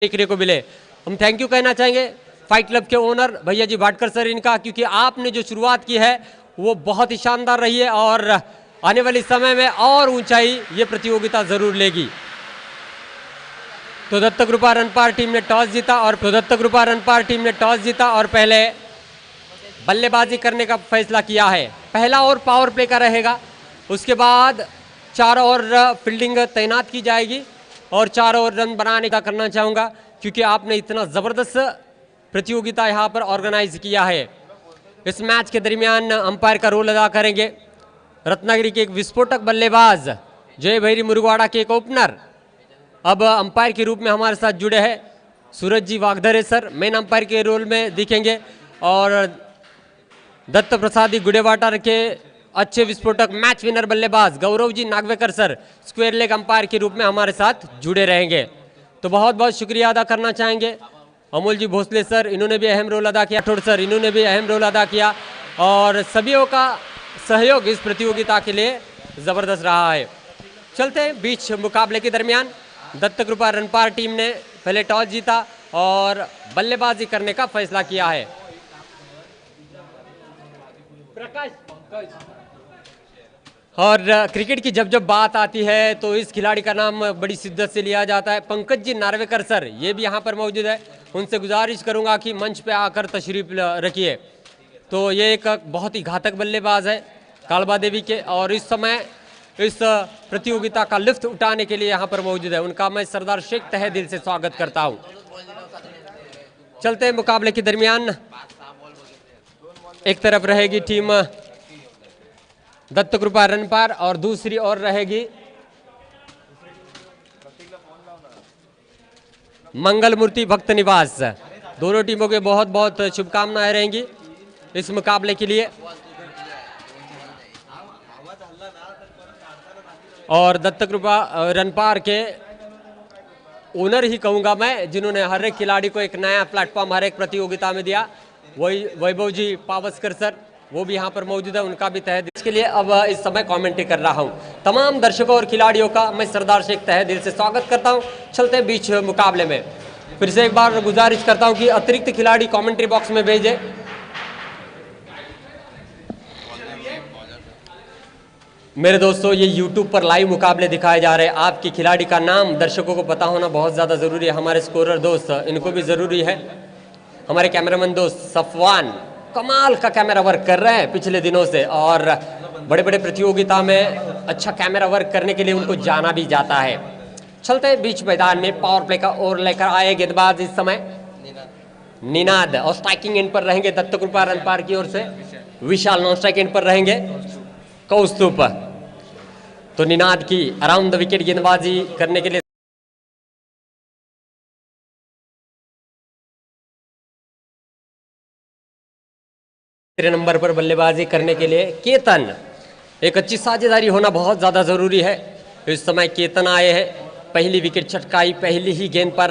देखने को मिले। हम थैंक यू कहना चाहेंगे फाइट क्लब के ओनर भैया जी भाटकर सर इनका, क्योंकि आपने जो शुरुआत की है वो बहुत ही शानदार रही है और आने वाले समय में और ऊंचाई ये प्रतियोगिता जरूर लेगी। तो दत्तक रूपा रनपार टीम ने टॉस जीता और पहले बल्लेबाजी करने का फैसला किया है। पहला ओवर पावर प्ले का रहेगा, उसके बाद 4 ओवर फील्डिंग तैनात की जाएगी और 4 ओवर रन बनाने का करना चाहूँगा, क्योंकि आपने इतना ज़बरदस्त प्रतियोगिता यहाँ पर ऑर्गेनाइज किया है। इस मैच के दरमियान अंपायर का रोल अदा करेंगे रत्नागिरी के एक विस्फोटक बल्लेबाज जय भैरी मुरुगवाड़ा के एक ओपनर, अब अंपायर के रूप में हमारे साथ जुड़े हैं सूरज जी वागधरे सर, मेन अंपायर के रोल में दिखेंगे। और दत्त प्रसादी गुडेवाटर के अच्छे विस्फोटक मैच विनर बल्लेबाज Gaurav ji Nagvekar sir square leg umpire के रूप में हमारे साथ जुड़े रहेंगे। तो बहुत बहुत शुक्रिया अदा करना चाहेंगे अमोल जी भोसले सर, इन्होंने भी अहम रोल अदा किया, ठोड़ सर इन्होंने भी अहम रोल अदा किया और सभी का सहयोग इस प्रतियोगिता के लिए ज़बरदस्त रहा है। चलते हैं बीच मुकाबले के दरमियान दत्तक रूपा रनपार टीम ने पहले टॉस जीता और बल्लेबाजी करने का फैसला किया है। और क्रिकेट की जब जब बात आती है तो इस खिलाड़ी का नाम बड़ी शिद्दत से लिया जाता है। पंकज जी नार्वेकर सर ये भी यहाँ पर मौजूद है, उनसे गुजारिश करूँगा कि मंच पे आकर तशरीफ रखिए। तो ये एक बहुत ही घातक बल्लेबाज है कालबा देवी के और इस समय इस प्रतियोगिता का लिफ्ट उठाने के लिए यहाँ पर मौजूद है, उनका मैं सरदार शेख तहे दिल से स्वागत करता हूँ। चलते हैं मुकाबले के दरमियान एक तरफ रहेगी टीम दत्तक रूपा रनपार और दूसरी ओर रहेगी मंगल मूर्ति भक्त निवास। दोनों टीमों के बहुत बहुत शुभकामनाएं रहेंगी इस मुकाबले के लिए। और दत्तक रूपा रनपार के ओनर ही कहूँगा मैं, जिन्होंने हर एक खिलाड़ी को एक नया प्लेटफॉर्म हर एक प्रतियोगिता में दिया, वही वैभव जी पावस्कर सर वो भी यहाँ पर मौजूद है, उनका भी तहे दिल के लिए अब इस समय कमेंट्री कर रहा हूँ। तमाम दर्शकों और खिलाड़ियों का मैं सरदार शेख तहे दिल से स्वागत करता हूँ। चलते हैं बीच मुकाबले में, फिर से एक बार गुजारिश करता हूँ कि अतिरिक्त खिलाड़ी कमेंट्री बॉक्स में भेजें। मेरे दोस्तों ये YouTube पर लाइव मुकाबले दिखाए जा रहे हैं, आपकी खिलाड़ी का नाम दर्शकों को पता होना बहुत ज़्यादा ज़रूरी है। हमारे स्कोरर दोस्त इनको भी ज़रूरी है। हमारे कैमरामैन दोस्त सफवान कमाल का कैमरा वर्क कर रहे हैं पिछले दिनों से और बड़े बड़े प्रतियोगिता में अच्छा कैमरा वर्क करने के लिए उनको जाना भी जाता है। चलते हैं बीच मैदान में, पावर प्ले का ओवर लेकर आए गेंदबाज इस समय निनाद और स्ट्राइकिंग एंड पर रहेंगे दत्तक रूपा रनपार की ओर से विशाल, नॉन स्ट्राइक एंड पर रहेंगे कौस्तुभ। तो निनाद की अराउंड द विकेट गेंदबाजी करने के लिए नंबर पर बल्लेबाजी करने के लिए केतन, एक अच्छी साझेदारी होना बहुत ज़्यादा ज़रूरी है। इस समय केतन आए हैं, पहली विकेट छटकाई, पहली ही गेंद पर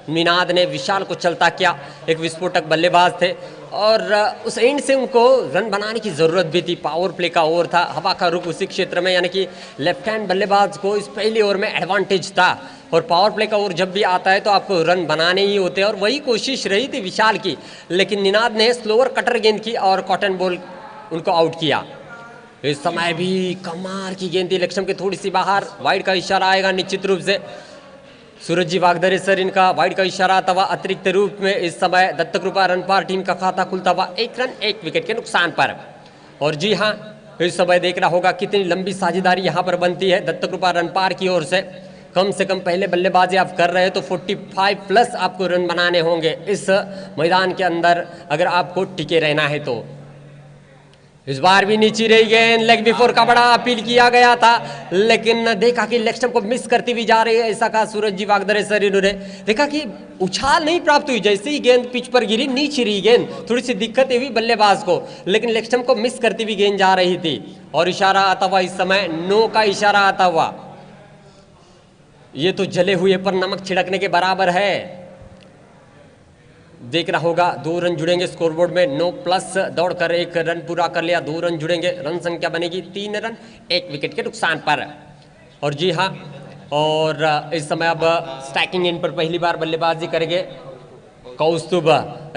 निनाद ने विशाल को चलता किया, एक विस्फोटक बल्लेबाज थे और उस एंड से उनको रन बनाने की ज़रूरत भी थी। पावर प्ले का ओवर था, हवा का रुख उसी क्षेत्र में, यानी कि लेफ्ट हैंड बल्लेबाज को इस पहले ओवर में एडवांटेज था और पावर प्ले का ओवर जब भी आता है तो आपको रन बनाने ही होते हैं और वही कोशिश रही थी विशाल की, लेकिन निनाद ने स्लोअर कटर गेंद की और कॉटन बॉल उनको आउट किया। इस समय भी कमाल की गेंद थी, लक्ष्म के थोड़ी सी बाहर, वाइड का इशारा आएगा निश्चित रूप से। सूरज जी वागधरे सर इनका वाइड का इशारा आता हुआ अतिरिक्त रूप में इस समय दत्तक रूपा रनपार टीम का खाता खुलता हुआ 1 रन 1 विकेट के नुकसान पर। और जी हाँ, इस समय देखना होगा कितनी लंबी साझेदारी यहाँ पर बनती है दत्तक रूपा रनपार की ओर से कम पहले बल्लेबाजी आप कर रहे हैं तो 45 प्लस आपको रन बनाने होंगे इस मैदान के अंदर अगर आपको टिके रहना है तो। इस बार भी नीचे रही गेंद, लेग बिफोर का बड़ा अपील किया गया था लेकिन देखा कि लेग स्टंप को मिस करती हुई जा रही है, ऐसा कहा सूरज जी वागधरे सर। इन्होंने देखा कि उछाल नहीं प्राप्त हुई, जैसे ही गेंद पिच पर गिरी नीचे रही गेंद, थोड़ी सी दिक्कत हुई बल्लेबाज को, लेकिन लेग स्टंप को मिस करती हुई गेंद जा रही थी और इशारा आता हुआ इस समय नो का इशारा आता हुआ, ये तो जले हुए पर नमक छिड़कने के बराबर है। देखना होगा 2 रन जुड़ेंगे स्कोरबोर्ड में, 9 प्लस दौड़कर 1 रन पूरा कर लिया, 2 रन जुड़ेंगे, रन संख्या बनेगी 3 रन 1 विकेट के नुकसान पर। और जी हाँ, और इस समय अब स्ट्राइकिंग एंड पर पहली बार बल्लेबाजी करेंगे कौस्तुभ।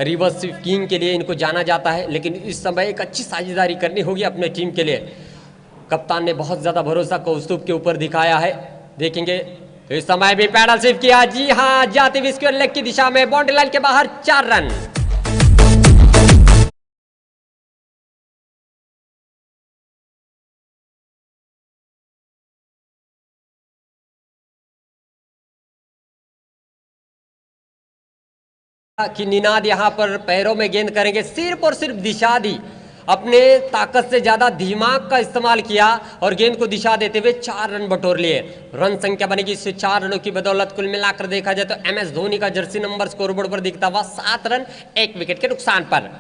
रिवर्स स्वीप किंग के लिए इनको जाना जाता है, लेकिन इस समय एक अच्छी साझेदारी करनी होगी अपने टीम के लिए। कप्तान ने बहुत ज़्यादा भरोसा कौस्तुभ के ऊपर दिखाया है। देखेंगे इस समय भी पैडल स्वीप किया, जी हाँ, जाती हुई स्क्वायर लेग की दिशा में बाउंड्री लाइन के बाहर 4 रन। कि निनाद यहां पर पैरों में गेंद करेंगे, सिर्फ और सिर्फ दिशा दी, अपने ताकत से ज्यादा दिमाग का इस्तेमाल किया और गेंद को दिशा देते हुए 4 रन बटोर लिए। रन संख्या बनेगी इससे 4 रनों की बदौलत। कुल मिलाकर देखा जाए तो MS धोनी का जर्सी नंबर स्कोरबोर्ड पर दिखता हुआ 7 रन 1 विकेट के नुकसान पर।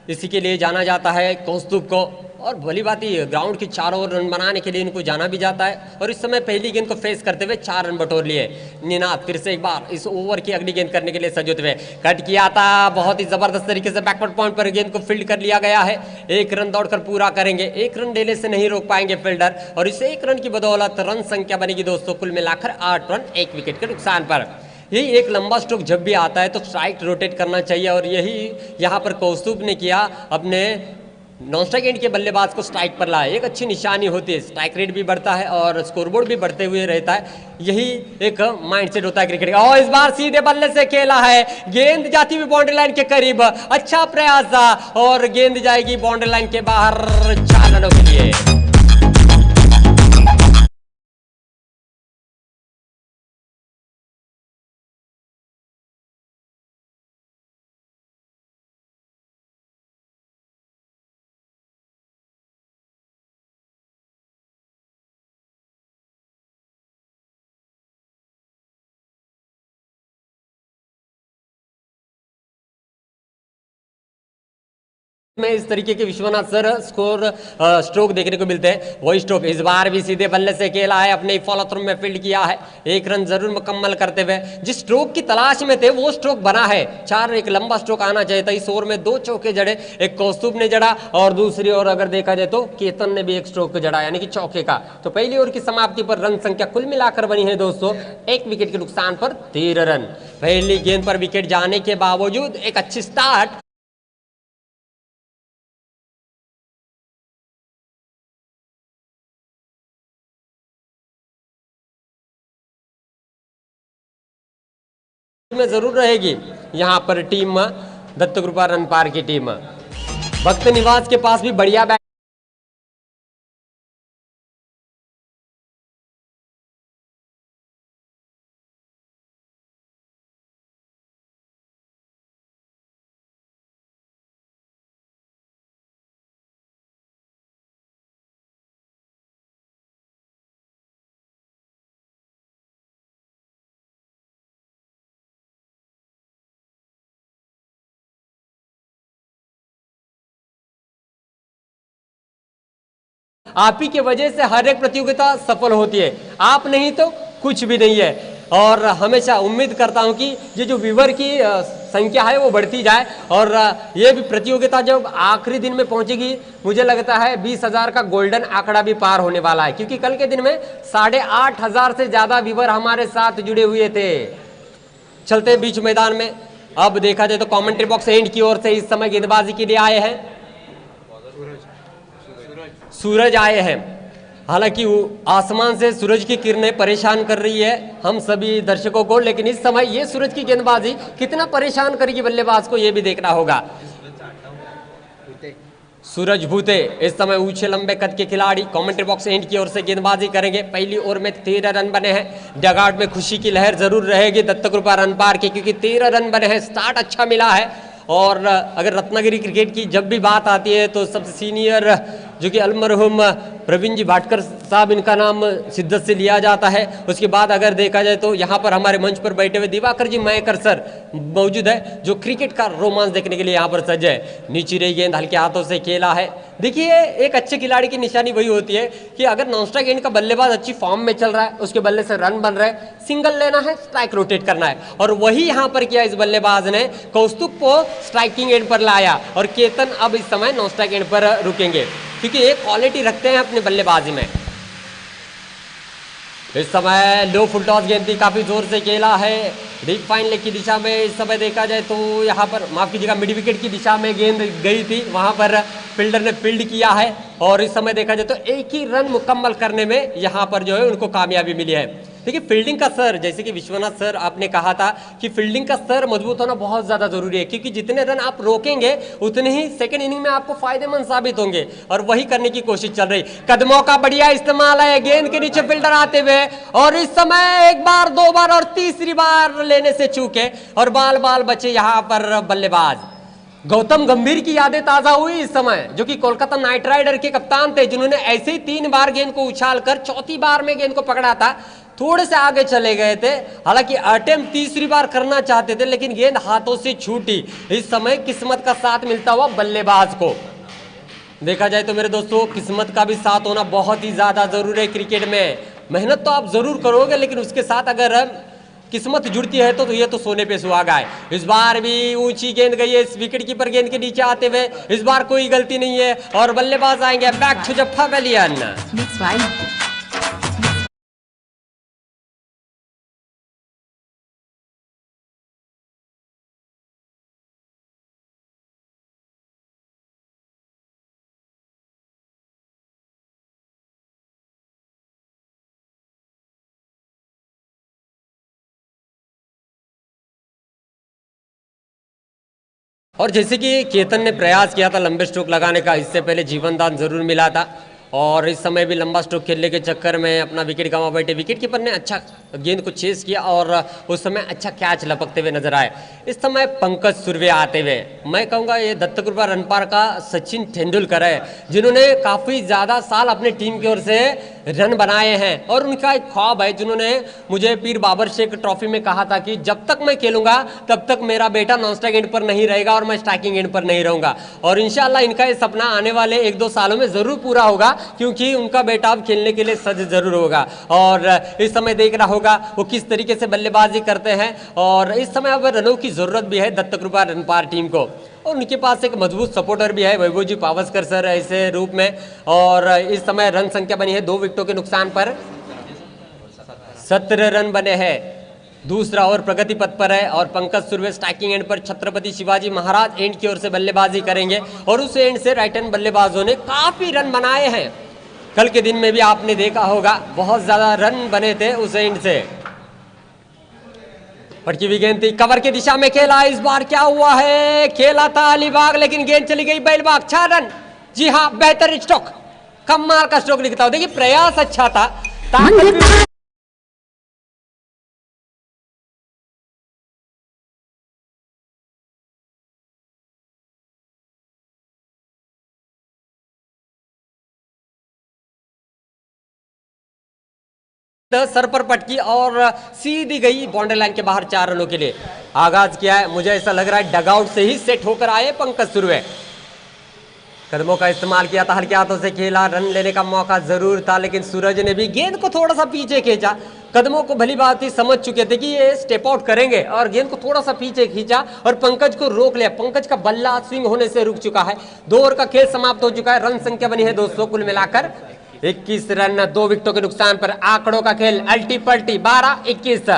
इसी के लिए जाना जाता है कौस्तुभ को। और भली बात ही ग्राउंड के चारों ओर रन बनाने के लिए इनको जाना भी जाता है। और इस समय पहली गेंद को फेस करते हुए 4 रन बटोर लिए। निनाद फिर से एक बार इस ओवर की अगली गेंद करने के लिए सजे हुए, कट किया था, बहुत ही जबरदस्त तरीके से बैकवर्ड पॉइंट पर गेंद को फील्ड कर लिया गया है। 1 रन दौड़कर पूरा करेंगे, 1 रन देने से नहीं रोक पाएंगे फील्डर, और इस 1 रन की बदौलत रन संख्या बनेगी दोस्तों कुल मिलाकर 8 रन 1 विकेट के नुकसान पर। यही एक लंबा स्ट्रोक जब भी आता है तो स्ट्राइक रोटेट करना चाहिए, और यही यहाँ पर कौस्तुभ ने किया, अपने नॉन स्ट्राइक एंड के बल्लेबाज को स्ट्राइक पर लाया। एक अच्छी निशानी होती है, स्ट्राइक रेट भी बढ़ता है और स्कोरबोर्ड भी बढ़ते हुए रहता है। यही एक माइंडसेट होता है क्रिकेट का। और इस बार सीधे बल्ले से खेला है, गेंद जाती हुई बाउंड्री लाइन के करीब, अच्छा प्रयास था, और गेंद जाएगी बाउंड्री लाइन के बाहर 4 रनों के लिए। में इस तरीके के विश्वनाथ सर स्ट्रोक देखने को मिलते हैं। वही स्ट्रोक इस बार भी सीधे बल्ले से खेला है, अपने फॉलो थ्रू में फील्ड किया है, 1 रन जरूर मुकम्मल करते हुए। जिस स्ट्रोक की तलाश में थे वो स्ट्रोक बना है। 4 एक लंबा स्ट्रोक आना चाहिए था। इस ओवर में 2 चौके जड़े, एक कौस्तुभ ने जड़ा और दूसरी ओर अगर देखा जाए तो केतन ने भी एक स्ट्रोक जड़ा, यानी कि चौके का। तो पहली ओवर की समाप्ति पर रन संख्या कुल मिलाकर बनी है दोस्तों 1 विकेट के नुकसान पर 13 रन। पहली गेंद पर विकेट जाने के बावजूद एक अच्छी स्टार्ट में जरूर रहेगी यहां पर टीम दत्तकृपा रन पार की टीम। भक्त निवास के पास भी बढ़िया बैट आप ही के वजह से हर एक प्रतियोगिता सफल होती है, आप नहीं तो कुछ भी नहीं है। और हमेशा उम्मीद करता हूं कि ये जो व्यूअर की संख्या है वो बढ़ती जाए, और ये भी प्रतियोगिता जब आखिरी दिन में पहुंचेगी मुझे लगता है 20,000 का गोल्डन आंकड़ा भी पार होने वाला है, क्योंकि कल के दिन में 8,500 से ज्यादा व्यूअर हमारे साथ जुड़े हुए थे। चलते हैं बीच मैदान में। अब देखा जाए तो कमेंट्री बॉक्स एंड की ओर से इस समय गेंदबाजी के लिए आए हैं सूरज आए हैं। हालांकि आसमान से सूरज की किरणें परेशान कर रही है हम सभी दर्शकों को, लेकिन इस समय ये सूरज की गेंदबाजी कितना परेशान करेगी बल्लेबाज को ये भी देखना होगा। सूरज भूते इस समय ऊंचे लंबे कद के खिलाड़ी कमेंट्री बॉक्स एंड की ओर से गेंदबाजी करेंगे। पहली ओवर में 13 रन बने हैं। डगआउट में खुशी की लहर जरूर रहेगी दत्तकृपा रन पार की, क्योंकि 13 रन बने हैं, स्टार्ट अच्छा मिला है। और अगर रत्नागिरी क्रिकेट की जब भी बात आती है तो सबसे सीनियर जो कि अलमरहुम प्रवीण जी भाटकर साहब, इनका नाम शिद्दत से लिया जाता है। उसके बाद अगर देखा जाए तो यहाँ पर हमारे मंच पर बैठे हुए दिवाकर जी मयकर सर मौजूद है, जो क्रिकेट का रोमांच देखने के लिए यहाँ पर सज है। नीचे रही गेंद हल्के हाथों से खेला है। देखिए एक अच्छे खिलाड़ी की निशानी वही होती है कि अगर नॉन स्ट्राइक एंड का बल्लेबाज अच्छी फॉर्म में चल रहा है, उसके बल्ले से रन बन रहे हैं, सिंगल लेना है, स्ट्राइक रोटेट करना है, और वही यहाँ पर किया इस बल्लेबाज ने। कौस्तुभ को स्ट्राइकिंग एंड पर लाया और केतन अब इस समय नॉन स्ट्राइक एंड पर रुकेंगे, क्योंकि एक क्वालिटी रखते हैं अपने बल्लेबाजी में। इस समय लो फुल टॉस गेंद थी, काफी जोर से खेला है डीप फाइन लेग की दिशा में। इस समय देखा जाए तो यहाँ पर माफ कीजिएगा मिड विकेट की दिशा में गेंद गई थी, वहां पर फील्डर ने फील्ड किया है और इस समय देखा जाए तो एक ही रन मुकम्मल करने में यहाँ पर जो है उनको कामयाबी मिली है। देखिए फील्डिंग का स्तर, जैसे कि विश्वनाथ सर आपने कहा था कि फील्डिंग का स्तर मजबूत होना बहुत ज्यादा जरूरी है, क्योंकि जितने रन आप रोकेंगे उतने ही सेकंड इनिंग में आपको फायदेमंद साबित होंगे और वही करने की कोशिश चल रही। कदमों का बढ़िया इस्तेमाल है, गेंद के नीचे फील्डर आते हुए और इस समय एक बार, दो बार और तीसरी बार लेने से चूके और बाल बाल बचे यहाँ पर बल्लेबाज। गौतम गंभीर की यादें ताजा हुई इस समय, जो कि कोलकाता नाइट राइडर के कप्तान थे, जिन्होंने ऐसे ही 3 बार गेंद को उछालकर चौथी बार में गेंद को पकड़ा था। थोड़े से आगे चले गए थे, हालांकि अटेम्प्ट तीसरी बार करना चाहते थे लेकिन गेंद हाथों से छूटी। इस समय किस्मत का साथ मिलता हुआ बल्लेबाज को। देखा जाए तो मेरे दोस्तों किस्मत का भी साथ होना बहुत ही ज्यादा जरूरी है क्रिकेट में। मेहनत तो आप जरूर करोगे लेकिन उसके साथ अगर किस्मत जुड़ती है तो ये तो सोने पे सुहागा है। इस बार भी ऊंची गेंद गई है, इस विकेट कीपर गेंद के नीचे आते हुए, इस बार कोई गलती नहीं है और बल्लेबाज आएंगे बैक टू द पवेलियन। और जैसे कि केतन ने प्रयास किया था लंबे स्ट्रोक लगाने का, इससे पहले जीवन दान जरूर मिला था और इस समय भी लंबा स्ट्रोक खेलने के चक्कर में अपना विकेट गंवा बैठे। विकेट कीपर ने अच्छा गेंद को चेस किया और उस समय अच्छा कैच लपकते हुए नजर आए। इस समय पंकज सुरवे आते हुए, मैं कहूँगा ये दत्तकृपा रनपार का सचिन तेंदुलकर है, जिन्होंने काफ़ी ज़्यादा साल अपने टीम की ओर से रन बनाए हैं और उनका एक ख्वाब है, जिन्होंने मुझे पीर बाबर शेख ट्रॉफी में कहा था कि जब तक मैं खेलूंगा तब तक मेरा बेटा नॉन स्ट्राइक एंड पर नहीं रहेगा और मैं स्ट्राइकिंग एंड पर नहीं रहूंगा। और इंशाल्लाह इनका ये सपना आने वाले 1-2 सालों में जरूर पूरा होगा, क्योंकि उनका बेटा अब खेलने के लिए सज्ज जरूर होगा। और इस समय देख रहा होगा वो किस तरीके से बल्लेबाजी करते हैं और इस समय अब रनों की जरूरत भी है दत्तकृपा रनपार टीम को और उनके पास एक मजबूत सपोर्टर भी है वैभव जी पावस्कर सर ऐसे रूप में। और इस समय रन संख्या बनी है 2 विकेटों के नुकसान पर 17 रन बने हैं। दूसरा ओवर प्रगति पथ पर है और पंकज सुरवे स्ट्राइकिंग एंड पर छत्रपति शिवाजी महाराज एंड की ओर से बल्लेबाजी करेंगे और उस एंड से राइट हैंड बल्लेबाजों ने काफी रन बनाए हैं। कल के दिन में भी आपने देखा होगा बहुत ज्यादा रन बने थे उस एंड से। पटकी हुई गेंद थी, कवर की दिशा में खेला। इस बार क्या हुआ है, खेला था अलीबाग लेकिन गेंद चली गई बैलबाग। 6 रन, जी हाँ बेहतर स्ट्रोक, कमाल का स्ट्रोक लिखता हूं। देखिए प्रयास अच्छा था, ताकत सर पर पटकी और सीधी गई बाउंड्री लाइन के बाहर 4 रनों के लिए। आगाज किया है, मुझे ऐसा लग रहा है डगआउट से ही सेट होकर आए पंकज सुरवे। कदमों का इस्तेमाल किया था, हल्के हाथों से खेला, रन लेने का मौका जरूर था लेकिन सूरज ने भी गेंद को थोड़ा सा पीछे खींचा। कदमों को भली बात ही समझ चुके थे कि ये स्टेप आउट करेंगे और गेंद को थोड़ा सा पीछे खींचा और पंकज को रोक लिया। पंकज का बल्ला स्विंग होने से रुक चुका है। 2 ओवर का खेल समाप्त हो चुका है। रन संख्या बनी है 200, कुल मिलाकर 21 रन 2 विकेटों के नुकसान पर। आंकड़ों का खेल अल्टी पल्टी 12-21,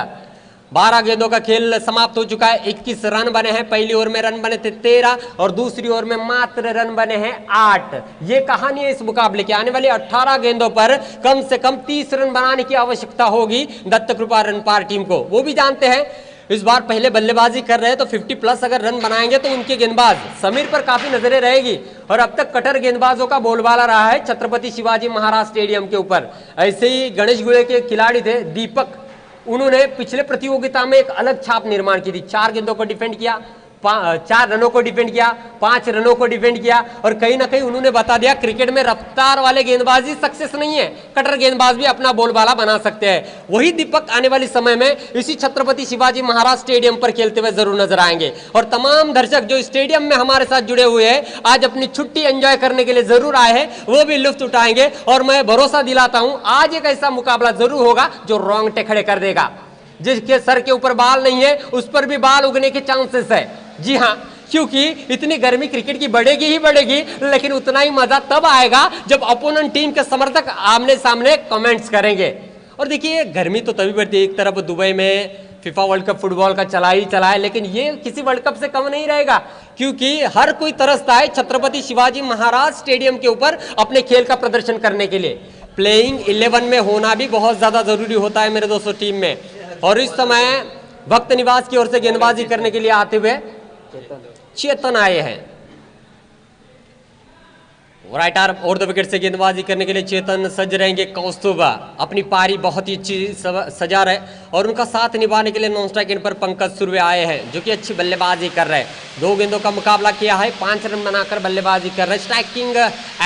12 गेंदों का खेल समाप्त हो चुका है। 21 रन बने हैं। पहली ओवर में रन बने थे 13 और दूसरी ओवर में मात्र रन बने हैं 8। ये कहानी है इस मुकाबले की। आने वाली 18 गेंदों पर कम से कम 30 रन बनाने की आवश्यकता होगी दत्तकृपा रनपार टीम को। वो भी जानते हैं इस बार पहले बल्लेबाजी कर रहे हैं तो 50+ अगर रन बनाएंगे तो उनके गेंदबाज समीर पर काफी नजरें रहेगी। और अब तक कटर गेंदबाजों का बोलबाला रहा है छत्रपति शिवाजी महाराज स्टेडियम के ऊपर। ऐसे ही गणेश गुड़े के खिलाड़ी थे दीपक, उन्होंने पिछले प्रतियोगिता में एक अलग छाप निर्माण की थी। 4 गेंदों को डिफेंड किया, 4 रनों को डिफेंड किया, 5 रनों को डिफेंड किया और कहीं ना कहीं उन्होंने बता दिया क्रिकेट में रफ्तार वाले गेंदबाजी सक्सेस नहीं है, कटर गेंदबाज भी अपना बोलबाला बना सकते हैं। वही दीपक आने वाले समय में इसी छत्रपति शिवाजी महाराज स्टेडियम पर खेलते हुए जरूर नजर आएंगे। और तमाम दर्शक जो स्टेडियम में हमारे साथ जुड़े हुए हैं, आज अपनी छुट्टी एंजॉय करने के लिए जरूर आए हैं, वो भी लुत्फ उठाएंगे। और मैं भरोसा दिलाता हूं आज एक ऐसा मुकाबला जरूर होगा जो रोंगटे खड़े कर देगा। जिसके सर के ऊपर बाल नहीं है उस पर भी बाल उगने के चांसेस है। जी हाँ, क्योंकि इतनी गर्मी क्रिकेट की बढ़ेगी ही बढ़ेगी, लेकिन उतना ही मजा तब आएगा जब अपोनेंट टीम के समर्थक आमने सामने कमेंट्स करेंगे। और देखिए गर्मी तो तभी बढ़ती है, एक तरफ दुबई में फीफा वर्ल्ड कप फुटबॉल का चला है, लेकिन ये किसी वर्ल्ड कप से कम नहीं रहेगा, क्योंकि हर कोई तरसता है छत्रपति शिवाजी महाराज स्टेडियम के ऊपर अपने खेल का प्रदर्शन करने के लिए। प्लेइंग 11 में होना भी बहुत ज्यादा जरूरी होता है मेरे दोस्तों टीम में। और इस समय भक्त निवास की ओर से गेंदबाजी करने के लिए आते हुए चेतन आए हैं। राइट आर्म और द विकेट से गेंदबाजी करने के लिए चेतन सज रहेंगे। कौस्तुभ अपनी पारी बहुत ही अच्छी सजा रहे और उनका साथ निभाने के लिए नॉन स्ट्राइक एंड पर पंकज सुरवे आए हैं, जो कि अच्छी बल्लेबाजी कर रहे हैं। 2 गेंदों का मुकाबला किया है, 5 रन बनाकर बल्लेबाजी कर रहे हैं। स्ट्राइकिंग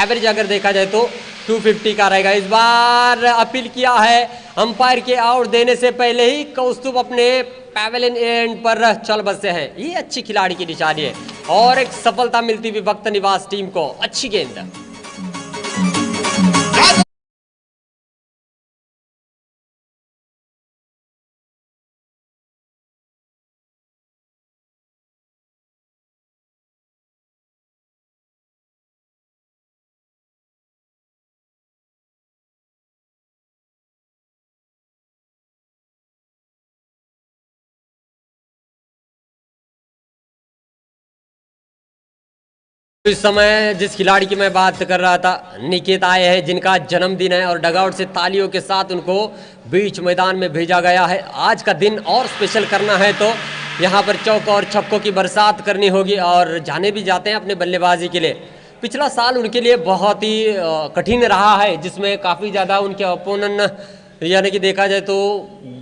एवरेज अगर देखा जाए तो 250 का रहेगा। इस बार अपील किया है अंपायर के आउट देने से पहले ही कौस्तुभ अपने पैवेलियन एंड पर चल बसे हैं। ये अच्छी खिलाड़ी की निशानी है और एक सफलता मिलती हुई भक्त निवास टीम को। अच्छी गेंद। इस समय जिस खिलाड़ी की मैं बात कर रहा था, निकेत आए हैं, जिनका जन्मदिन है और डगआउट से तालियों के साथ उनको बीच मैदान में भेजा गया है। आज का दिन और स्पेशल करना है तो यहाँ पर चौक और छक्कों की बरसात करनी होगी और जाने भी जाते हैं अपने बल्लेबाजी के लिए। पिछला साल उनके लिए बहुत ही कठिन रहा है, जिसमें काफ़ी ज़्यादा उनके अपोनेंट यानी कि देखा जाए तो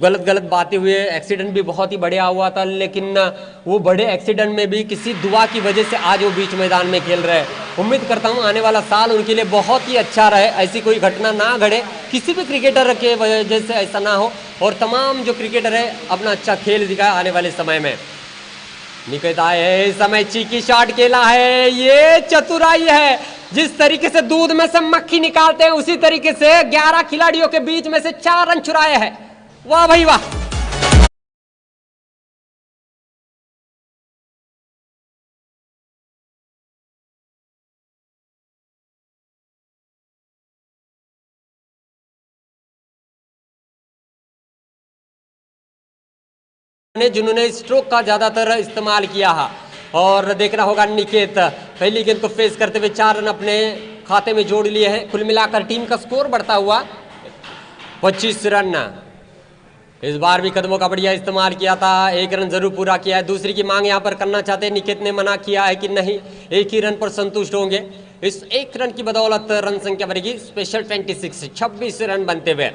गलत बातें हुए, एक्सीडेंट भी बहुत ही बढ़िया हुआ था, लेकिन वो बड़े एक्सीडेंट में भी किसी दुआ की वजह से आज वो बीच मैदान में खेल रहे हैं। उम्मीद करता हूँ आने वाला साल उनके लिए बहुत ही अच्छा रहे, ऐसी कोई घटना ना घटे, किसी भी क्रिकेटर के वजह से ऐसा ना हो और तमाम जो क्रिकेटर है अपना अच्छा खेल दिखाए आने वाले समय में। निकट आए है, इस समय चीकी शॉट खेला है, ये चतुराई है। जिस तरीके से दूध में से मक्खी निकालते हैं उसी तरीके से 11 खिलाड़ियों के बीच में से 4 रन चुराए हैं। वाह भाई वाह। जिन्होंने स्ट्रोक का ज्यादातर इस्तेमाल किया है और देखना होगा निकेत पहली गेंद को फेस करते हुए 4 रन अपने खाते में जोड़ लिए हैं। कुल मिलाकर टीम का स्कोर बढ़ता हुआ 25 रन। इस बार भी कदमों का बढ़िया इस्तेमाल किया था, 1 रन जरूर पूरा किया है। दूसरी की मांग यहाँ पर करना चाहते हैं, निकेत ने मना किया है कि नहीं, 1 ही रन पर संतुष्ट होंगे। इस 1 रन की बदौलत रन संख्या बनेगी स्पेशल 26 रन बनते हुए।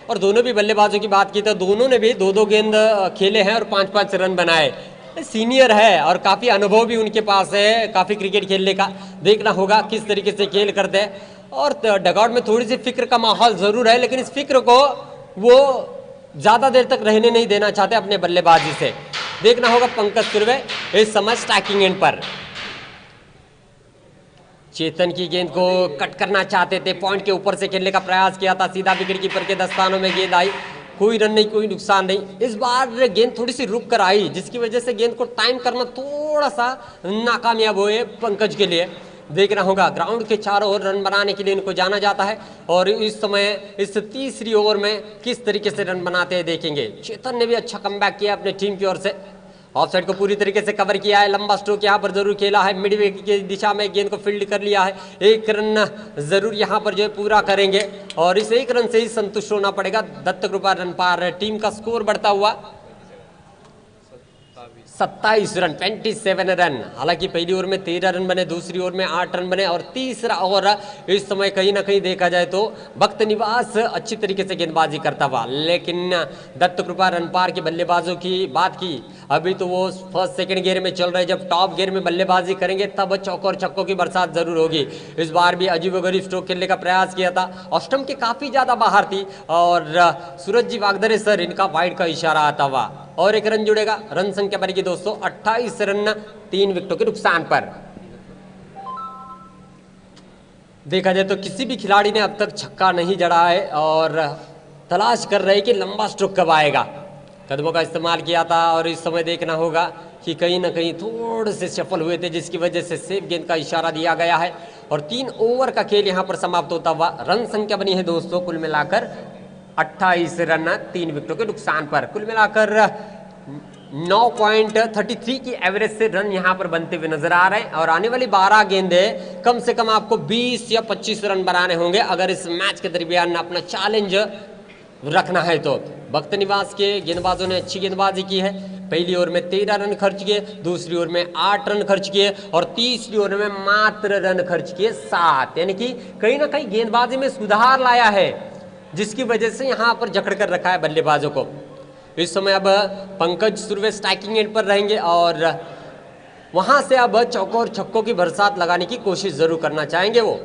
और दोनों भी बल्लेबाजों की बात की तो दोनों ने भी 2-2 गेंद खेले हैं और 5-5 रन बनाए। सीनियर है और काफ़ी अनुभव भी उनके पास है, काफ़ी क्रिकेट खेलने का। देखना होगा किस तरीके से खेल करते हैं। और डगआउट में थोड़ी सी फिक्र का माहौल ज़रूर है, लेकिन इस फिक्र को वो ज़्यादा देर तक रहने नहीं देना चाहते अपने बल्लेबाजी से। देखना होगा पंकज सुरवे इस समय स्ट्राइकिंग एंड पर। चेतन की गेंद को कट करना चाहते थे, पॉइंट के ऊपर से खेलने का प्रयास किया था, सीधा विकेट कीपर के दस्तानों में गेंद आई, कोई रन नहीं, कोई नुकसान नहीं। इस बार गेंद थोड़ी सी रुक कर आई, जिसकी वजह से गेंद को टाइम करना थोड़ा सा नाकामयाब हुए पंकज के लिए। देखना होगा ग्राउंड के चारों ओर रन बनाने के लिए इनको जाना जाता है और इस समय इस तीसरी ओवर में किस तरीके से रन बनाते हैं देखेंगे। चेतन ने भी अच्छा कमबैक किया अपने टीम की ओर से, ऑफ साइड को पूरी तरीके से कवर किया है, लंबा स्ट्रोक यहाँ पर जरूर खेला है, मिड विकेट की दिशा में गेंद को फील्ड कर लिया है। 1 रन जरूर यहाँ पर जो है पूरा करेंगे और इस 1 रन से ही संतुष्ट होना पड़ेगा। दत्त कृपा रन पार, टीम का स्कोर बढ़ता हुआ 27 रन, 27 रन। हालांकि पहली ओवर में 13 रन बने, दूसरी ओवर में 8 रन बने और तीसरा ओवर इस समय कहीं ना कहीं देखा जाए तो भक्त निवास अच्छी तरीके से गेंदबाजी करता हुआ। लेकिन दत्त कृपा रन पार के बल्लेबाजों की बात की, अभी तो वो फर्स्ट सेकंड गियर में चल रहे, जब टॉप गियर में बल्लेबाजी करेंगे तब चौकों और छक्कों की बरसात जरूर होगी। इस बार भी अजीबोगरीब स्ट्रोक खेलने का प्रयास किया था, ऑस्टम के काफी ज्यादा बाहर थी और सूरज जी वागदरे सर इनका वाइड का इशारा आता हुआ और 1 रन जुड़ेगा। रन संख्या बनेगी दोस्तों 28 रन 3 विकेटों के नुकसान पर। देखा जाए तो किसी भी खिलाड़ी ने अब तक छक्का नहीं जड़ा है और तलाश कर रहे कि लंबा स्ट्रोक कब आएगा। कदमों का इस्तेमाल किया था और इस समय देखना होगा कि कहीं ना कहीं थोड़े से सफल हुए थे, जिसकी वजह से सेफ गेंद का इशारा दिया गया है और 3 ओवर का खेल यहां पर समाप्त होता हुआ रन संख्या बनी है दोस्तों कुल मिलाकर 28 रन 3 विकेटों के नुकसान पर। कुल मिलाकर 9.33 की एवरेज से रन यहां पर बनते हुए नजर आ रहे हैं और आने वाली 12 गेंदें कम से कम आपको 20 या 25 रन बनाने होंगे अगर इस मैच के दरमियान अपना चैलेंज रखना है तो। भक्त निवास के गेंदबाजों ने अच्छी गेंदबाजी की है। पहली ओवर में 13 रन खर्च किए, दूसरी ओवर में 8 रन खर्च किए और तीसरी ओवर में मात्र रन खर्च किए 7, यानी कि कहीं ना कहीं गेंदबाजी में सुधार लाया है जिसकी वजह से यहां पर जकड़ कर रखा है बल्लेबाजों को। इस समय अब पंकज सुर्वे स्ट्राइकिंग एंड पर रहेंगे और वहां से अब चौकों और छक्कों की बरसात लगाने की कोशिश जरूर करना चाहेंगे वो।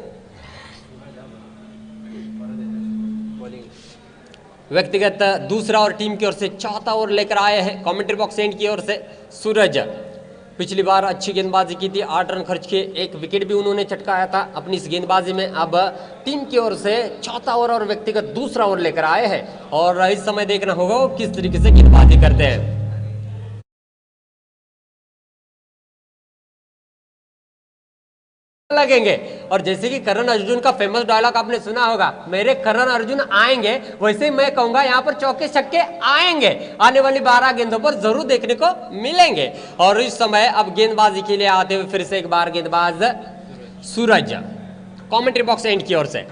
व्यक्तिगत दूसरा और टीम की ओर से चौथा ओवर लेकर आए हैं कमेंट्री बॉक्स एंड की ओर से सूरज। पिछली बार अच्छी गेंदबाजी की थी, 8 रन खर्च किए, 1 विकेट भी उन्होंने चटकाया था अपनी इस गेंदबाजी में। अब टीम की ओर से चौथा ओवर और व्यक्तिगत दूसरा ओवर लेकर आए हैं और इस समय देखना होगा वो किस तरीके से गेंदबाजी करते हैं। लगेंगे और जैसे कि करण अर्जुन का फेमस डायलॉग आपने सुना होगा, मेरे करण अर्जुन आएंगे, वैसे ही मैं कहूंगा यहाँ पर चौके छक्के आएंगे, आने वाली 12 गेंदों पर जरूर देखने को मिलेंगे। और इस समय अब गेंदबाजी के लिए आते हुए फिर से एक बार गेंदबाज सूरज कमेंट्री बॉक्स एंड की ओर से।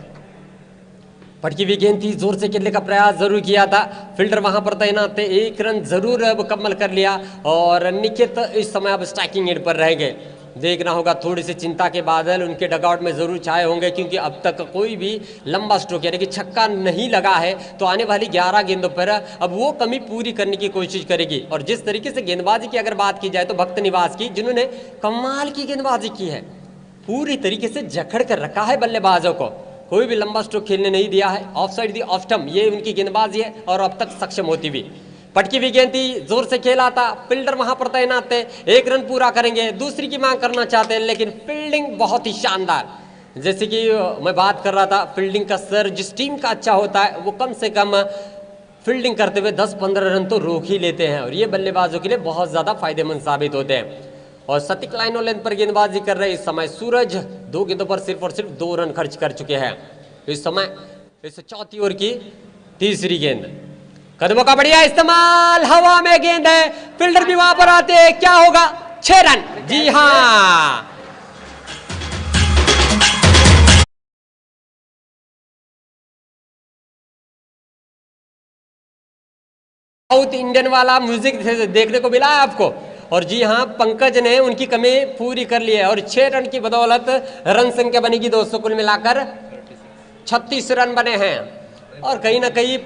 पटकी हुई गेंद थी, जोर से खेलने का प्रयास जरूर किया था, फील्डर वहां पर तैनात थे, 1 रन जरूर मुकम्मल कर लिया और निखित इस समय अब स्ट्राइकिंग एंड पर रह गए। देखना होगा, थोड़ी सी चिंता के बादल उनके डगआउट में जरूर छाए होंगे क्योंकि अब तक कोई भी लंबा स्ट्रोक यानी कि छक्का नहीं लगा है, तो आने वाली 11 गेंदों पर अब वो कमी पूरी करने की कोशिश करेगी। और जिस तरीके से गेंदबाजी की अगर बात की जाए तो भक्त निवास की, जिन्होंने कमाल की गेंदबाजी की है, पूरी तरीके से जकड़ कर रखा है बल्लेबाजों को, कोई भी लंबा स्ट्रोक खेलने नहीं दिया है। Of side the off stump, ये उनकी गेंदबाजी है और अब तक सक्षम होती भी। पटकी हुई गेंद थी, जोर से खेला था, फील्डर वहां पर तैनात थे, 1 रन पूरा करेंगे, दूसरी की मांग करना चाहते हैं, लेकिन फील्डिंग बहुत ही शानदार। जैसे कि मैं बात कर रहा था, फील्डिंग का सर जिस टीम का अच्छा होता है वो कम से कम फील्डिंग करते हुए 10-15 रन तो रोक ही लेते हैं और ये बल्लेबाजों के लिए बहुत ज्यादा फायदेमंद साबित होते हैं। और सटीक लाइन और लेंथ पर गेंदबाजी कर रहे इस समय सूरज 2 गेंदों पर सिर्फ और सिर्फ 2 रन खर्च कर चुके हैं। इस समय इस चौथी ओवर की तीसरी गेंद, कदमों का बढ़िया इस्तेमाल, हवा में गेंद है, फील्डर भी वहां पर आते हैं, क्या होगा? 6 रन। जी हां, साउथ इंडियन वाला म्यूजिक देखने को मिला है आपको। और जी हां, पंकज ने उनकी कमी पूरी कर ली है और 6 रन की बदौलत रन संख्या बनेगी दोस्तों कुल मिलाकर 36 रन बने हैं। और कहीं ना कहीं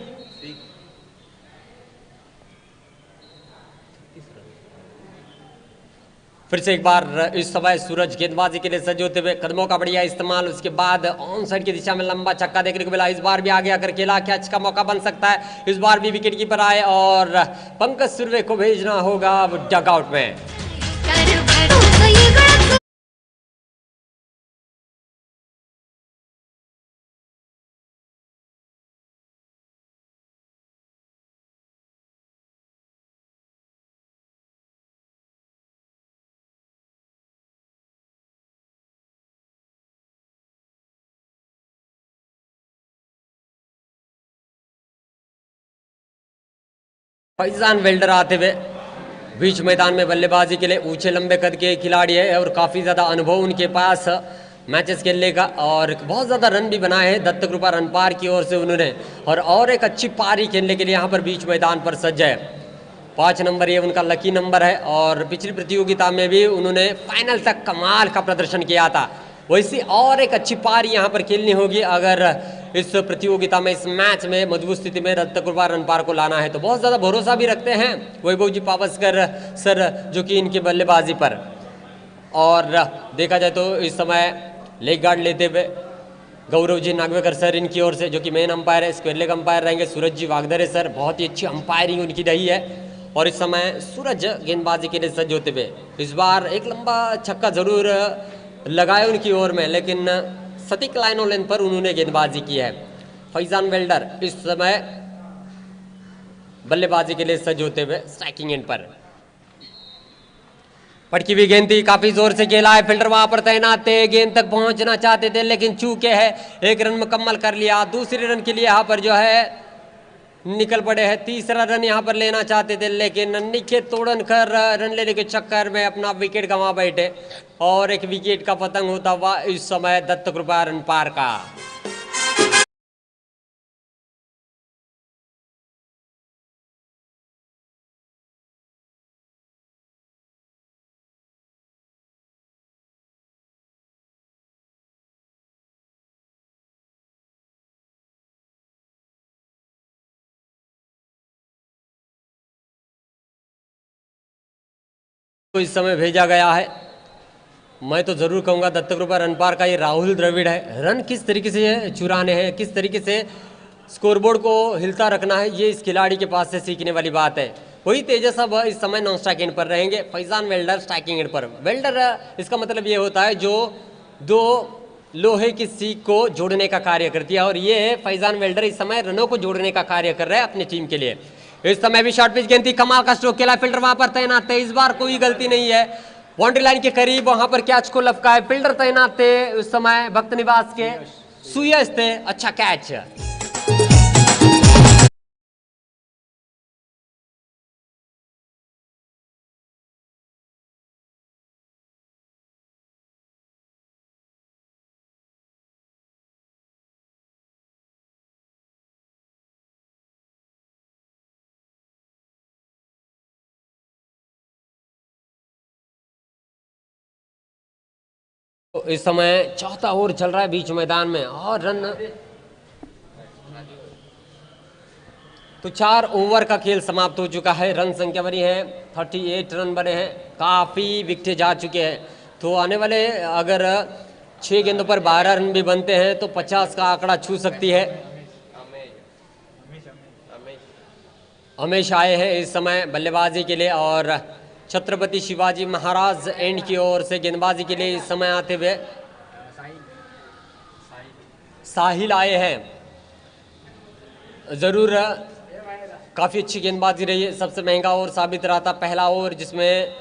फिर से एक बार इस समय सूरज गेंदबाजी के लिए सज्ज होते हुए, कदमों का बढ़िया इस्तेमाल, उसके बाद ऑन साइड की दिशा में लंबा छक्का देखने को मिला। इस बार भी आगे आकर खेला, कैच का मौका बन सकता है, इस बार भी विकेट कीपर आए और पंकज सुर्वे को भेजना होगा डगआउट में। फैजान वेल्डर आते हुए बीच मैदान में बल्लेबाजी के लिए, ऊंचे लंबे कद के खिलाड़ी है और काफ़ी ज़्यादा अनुभव उनके पास मैचेस खेलने का और बहुत ज़्यादा रन भी बनाए हैं दत्त कृपा रन पार की ओर से उन्होंने। और एक अच्छी पारी खेलने के लिए यहाँ पर बीच मैदान पर सज्ज है। 5 नंबर ये उनका लकी नंबर है और पिछली प्रतियोगिता में भी उन्होंने फाइनल तक कमाल का प्रदर्शन किया था। वैसी और एक अच्छी पारी यहाँ पर खेलनी होगी अगर इस प्रतियोगिता में, इस मैच में मजबूत स्थिति में दत्त कृपा रन पार को लाना है। तो बहुत ज़्यादा भरोसा भी रखते हैं वैभव जी पावस्कर सर जो कि इनकी बल्लेबाजी पर। और देखा जाए तो इस समय लेग गार्ड लेते हुए गौरव जी नागवेकर सर इनकी ओर से, जो कि मेन अंपायर है, स्क्वायर लेग अंपायर रहेंगे सूरज जी वागदरे सर, बहुत ही अच्छी अंपायरिंग उनकी रही है। और इस समय सूरज गेंदबाजी के लिए सज्ज होते हुए, इस बार एक लंबा छक्का जरूर लगाए उनकी ओर में, लेकिन सटीक लाइन और लेंथ पर उन्होंने गेंदबाजी की है। फैजान वेल्डर इस समय बल्लेबाजी के लिए सज्ज होते हुए स्ट्राइकिंग एंड पर। पटकी हुई गेंद थी, काफी जोर से खेला है, फील्डर वहां पर तैनात थे, गेंद तक पहुंचना चाहते थे लेकिन चूके है, 1 रन मुकम्मल कर लिया। दूसरे रन के लिए यहाँ पर जो है निकल पड़े हैं। तीसरा रन यहाँ पर लेना चाहते थे, लेकिन निखित तोड़नकर रन लेने के चक्कर में अपना विकेट गंवा बैठे और एक विकेट का पतंग होता हुआ इस समय दत्त कृपा रन पार का। तो इस समय भेजा गया है, मैं तो जरूर कहूंगा दत्त कृपा रन पार का ये राहुल द्रविड़ है। रन किस तरीके से चुराने हैं, किस तरीके से स्कोरबोर्ड को हिलता रखना है, ये इस खिलाड़ी के पास से सीखने वाली बात है। वही तेजस अब इस समय नॉन स्ट्राइक एंड पर रहेंगे, फैजान वेल्डर स्ट्राइकिंग एंड पर। वेल्डर इसका मतलब ये होता है जो दो लोहे की सीख को जोड़ने का कार्य करती है, और ये फैजान वेल्डर इस समय रनों को जोड़ने का कार्य कर रहा है अपनी टीम के लिए। इस समय भी शॉर्ट पिच गेंद थी, कमाल का स्ट्रोक खेला, फील्डर वहां पर तैनात थे, इस बार कोई गलती नहीं है, बाउंड्री लाइन के करीब वहां पर कैच को लपकाए, फील्डर तैनात थे उस समय भक्त निवास के, सुयश थे, अच्छा कैच। तो इस समय चौथा ओवर चल रहा है बीच मैदान में, और रन तो 4 ओवर का खेल समाप्त हो चुका है। रन संख्या बनी है 38 रन बने हैं, काफ़ी विकेटें जा चुके हैं। तो आने वाले अगर 6 गेंदों पर 12 रन भी बनते हैं तो 50 का आंकड़ा छू सकती है। हमेशा आए हैं इस समय बल्लेबाजी के लिए, और छत्रपति शिवाजी महाराज एंड की ओर से गेंदबाजी के लिए इस समय आते हुए साहिल आए हैं। जरूर काफ़ी अच्छी गेंदबाजी रही है, सबसे महंगा ओवर साबित रहा था पहला ओवर, जिसमें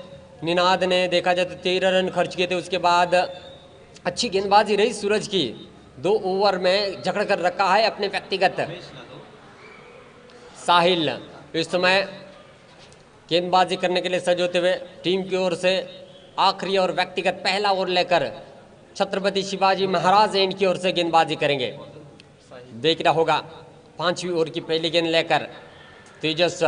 निनाद ने देखा जाए तो 13 रन खर्च किए थे। उसके बाद अच्छी गेंदबाजी रही सूरज की, 2 ओवर में जकड़ कर रखा है अपने व्यक्तिगत। साहिल इस समय गेंदबाजी करने के लिए सज होते हुए टीम की ओर से आखिरी और व्यक्तिगत पहला ओवर लेकर छत्रपति शिवाजी महाराज एंड की ओर से गेंदबाजी करेंगे। देखना होगा 5वीं ओवर की पहली गेंद लेकर तेजस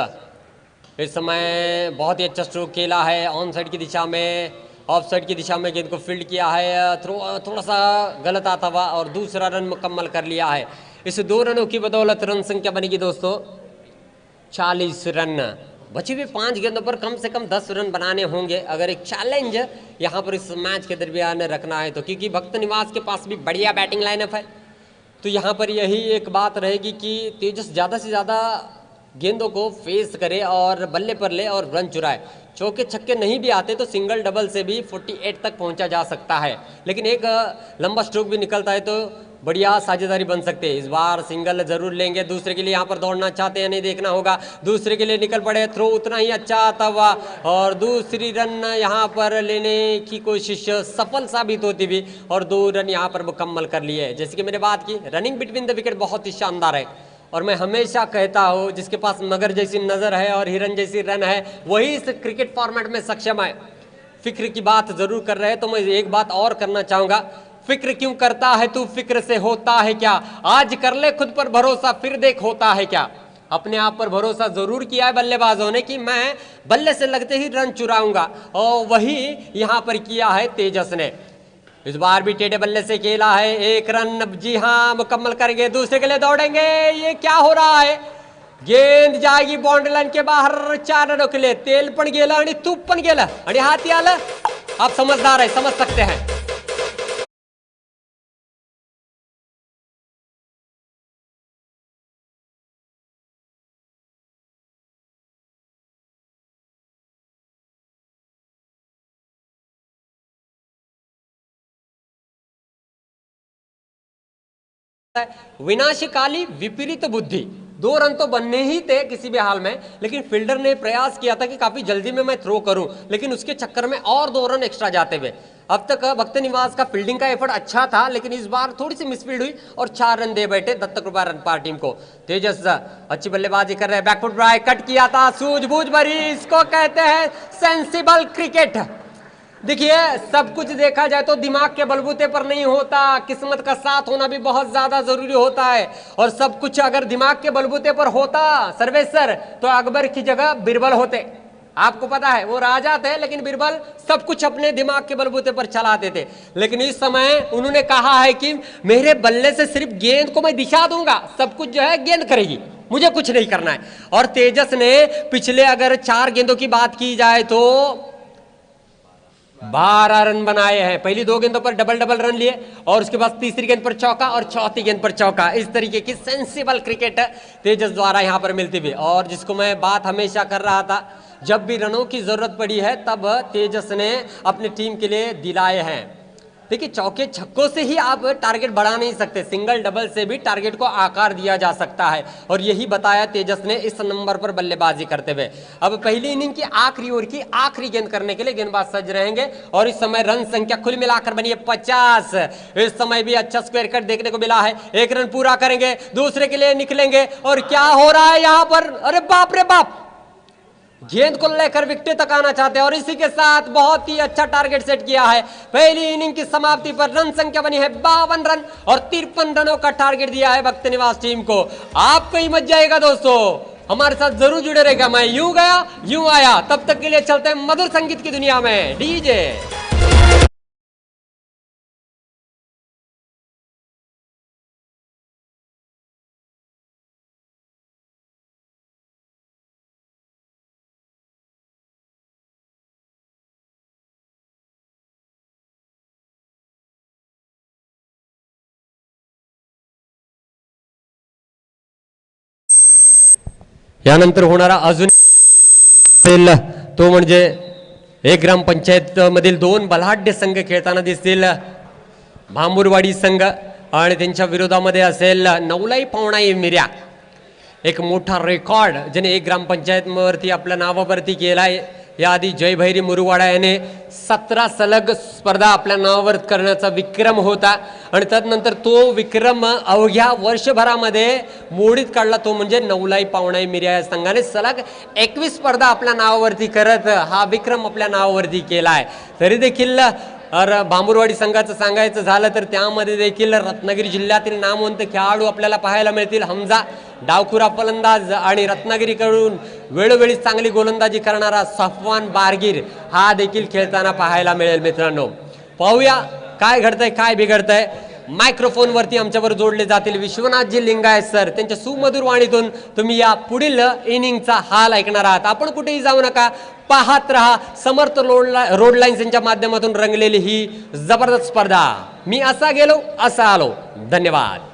इस समय बहुत ही अच्छा स्ट्रोक खेला है, ऑन साइड की दिशा में, ऑफ साइड की दिशा में गेंद को फील्ड किया है, थोड़ा सा गलत आता हुआ और दूसरा रन मुकम्मल कर लिया है। इस 2 रनों की बदौलत रन संख्या बनेगी दोस्तों 40 रन। बचे हुए 5 गेंदों पर कम से कम 10 रन बनाने होंगे अगर एक चैलेंज यहाँ पर इस मैच के दरमियान रखना है तो, क्योंकि भक्त निवास के पास भी बढ़िया बैटिंग लाइनअप है। तो यहाँ पर यही एक बात रहेगी कि तेजस ज़्यादा से ज़्यादा गेंदों को फेस करे और बल्ले पर ले और रन चुराए। चौके छक्के नहीं भी आते तो सिंगल डबल से भी 48 तक पहुंचा जा सकता है, लेकिन एक लंबा स्ट्रोक भी निकलता है तो बढ़िया साझेदारी बन सकते हैं। इस बार सिंगल जरूर लेंगे, दूसरे के लिए यहाँ पर दौड़ना चाहते हैं नहीं देखना होगा, दूसरे के लिए निकल पड़े, थ्रो उतना ही अच्छा आता हुआ और दूसरी रन यहाँ पर लेने की कोशिश सफल साबित होती भी और 2 रन यहाँ पर मुकम्मल कर लिए। जैसे कि मैंने बात की, रनिंग बिटवीन द विकेट बहुत ही शानदार है, और मैं हमेशा कहता हूँ जिसके पास मगर जैसी नज़र है और हिरन जैसी रन है वही इस क्रिकेट फॉर्मेट में सक्षम है। फिक्र की बात जरूर कर रहे हैं तो मैं एक बात और करना चाहूँगा, फिक्र क्यों करता है तू, फिक्र से होता है क्या, आज कर ले खुद पर भरोसा फिर देख होता है क्या। अपने आप पर भरोसा जरूर किया है बल्लेबाजों ने कि मैं बल्ले से लगते ही रन चुराऊंगा, और वही यहाँ पर किया है तेजस ने। इस बार भी टेढ़े बल्ले से खेला है, 1 रन जी हाँ मुकम्मल करेंगे, दूसरे के लिए दौड़ेंगे। ये क्या हो रहा है, गेंद जाएगी बाउंड्री लाइन के बाहर 4 रनों के लिए। तेल पण गेला आणि तूप पण गेला आणि हाती आलं। आप समझदार है, समझ सकते हैं। विनाशकाली विपरीत बुद्धि, 2 रन तो बनने ही थे किसी भी हाल में, लेकिन फील्डर ने प्रयास किया था कि काफी जल्दी में मैं थ्रो करूं, लेकिन उसके चक्कर में और 2 रन एक्स्ट्रा जाते हुए अब तक भक्त निवास का फील्डिंग का एफर्ट अच्छा था, लेकिन इस बार थोड़ी सी मिसफील्ड हुई और 4 रन दे बैठे दत्त कृपा रन पार टीम को। तेजस अच्छी बल्लेबाजी कर रहे हैं, बैकफुट ड्राइव कट किया था, सूझबूझ भरी, इसको कहते हैं सेंसिबल क्रिकेट। देखिए, सब कुछ देखा जाए तो दिमाग के बलबूते पर नहीं होता, किस्मत का साथ होना भी बहुत ज्यादा जरूरी होता है। और सब कुछ अगर दिमाग के बलबूते पर होता सर्वेश सर, तो अकबर की जगह बीरबल होते। आपको पता है वो राजा थे, लेकिन बीरबल सब कुछ अपने दिमाग के बलबूते पर चलाते थे। लेकिन इस समय उन्होंने कहा है कि मेरे बल्ले से सिर्फ गेंद को मैं दिशा दूंगा, सब कुछ जो है गेंद करेगी, मुझे कुछ नहीं करना है। और तेजस ने पिछले अगर 4 गेंदों की बात की जाए तो 12 रन बनाए हैं। पहली 2 गेंदों पर डबल डबल रन लिए और उसके बाद तीसरी गेंद पर चौका और चौथी गेंद पर चौका। इस तरीके की सेंसिबल क्रिकेट तेजस द्वारा यहां पर मिलती हुई। और जिसको मैं बात हमेशा कर रहा था, जब भी रनों की जरूरत पड़ी है तब तेजस ने अपनी टीम के लिए दिलाए हैं। देखिए, चौके छक्कों से ही आप टारगेट बढ़ा नहीं सकते, सिंगल डबल से भी टारगेट को आकार दिया जा सकता है, और यही बताया तेजस ने इस नंबर पर बल्लेबाजी करते हुए। अब पहली इनिंग की आखिरी ओवर की आखिरी गेंद करने के लिए गेंदबाज सज्ज रहेंगे और इस समय रन संख्या कुल मिलाकर बनी है 50। इस समय भी अच्छा स्क्वायर कट देखने को मिला है, 1 रन पूरा करेंगे, दूसरे के लिए निकलेंगे। और क्या हो रहा है यहां पर, अरे बाप रे बाप, गेंद को लेकर विकेट तक आना चाहते हैं और इसी के साथ बहुत ही अच्छा टारगेट सेट किया है। पहली इनिंग की समाप्ति पर रन संख्या बनी है 52 रन और 53 रनों का टारगेट दिया है भक्त निवास टीम को। आपको ही मच जाएगा दोस्तों, हमारे साथ जरूर जुड़े रहेगा। मैं यूं गया यूं आया, तब तक के लिए चलते हैं मधुर संगीत की दुनिया में, डीजे। यानंतर होणारा अजून तो म्हणजे एक ग्रामपंचायत मधील 2 बलाढ्य संघ खेळताना दिसतील, भांबुरवाडी संघ आणि त्यांच्या विरोधामध्ये असेल नवलाई पावणाई मिर्या। एक मोठा रेकॉर्ड ज्याने एक ग्रामपंचायतवरती आपल्या नावावरती केलाय। याआधी जयभैरी मुरुवाडा याने 17 सलग स्पर्धा आपल्या नावावर करण्याचा विक्रम होता आणि त्यानंतर तो विक्रम अवघ्या वर्षभरामध्ये मोडीत काढला, तो म्हणजे नवलाई पावणाई मिर्या या संघाने सलग 21 स्पर्धा आपल्या नावावरती करत हा विक्रम आपल्या नावावरती केलाय। तरी देखील भांबुरवाडी संघाचं सांगायचं झालं तर त्यामध्ये देखील रत्नागिरी जिल्ह्यातील नामवंत खेळाडू आपल्याला पाहायला मिळतील। हमजा डावखुरा फलंदाज आणि रत्नागिरीकडून वेळोवेळी चांगली गोलंदाजी करणारा सफवान बारगीर हा देखील खेळताना पाहायला मिळेल। मित्रांनो, पाहूया काय घडतंय काय बिघडतंय। मायक्रोफोन वरती आमच्यावर जोडले जातील विश्वनाथजी लिंगायत सर, त्यांच्या सुमधुर वाणीतून तुम्ही या पुढील इनिंगचा हाल ऐकणार आहात। आपण कुठेही जाऊ नका, पाहत रहा समर्थ रोड लाईन्स यांच्या माध्यमातून रंगलेली ही जबरदस्त स्पर्धा। मी असा गेलो असा आलो, धन्यवाद।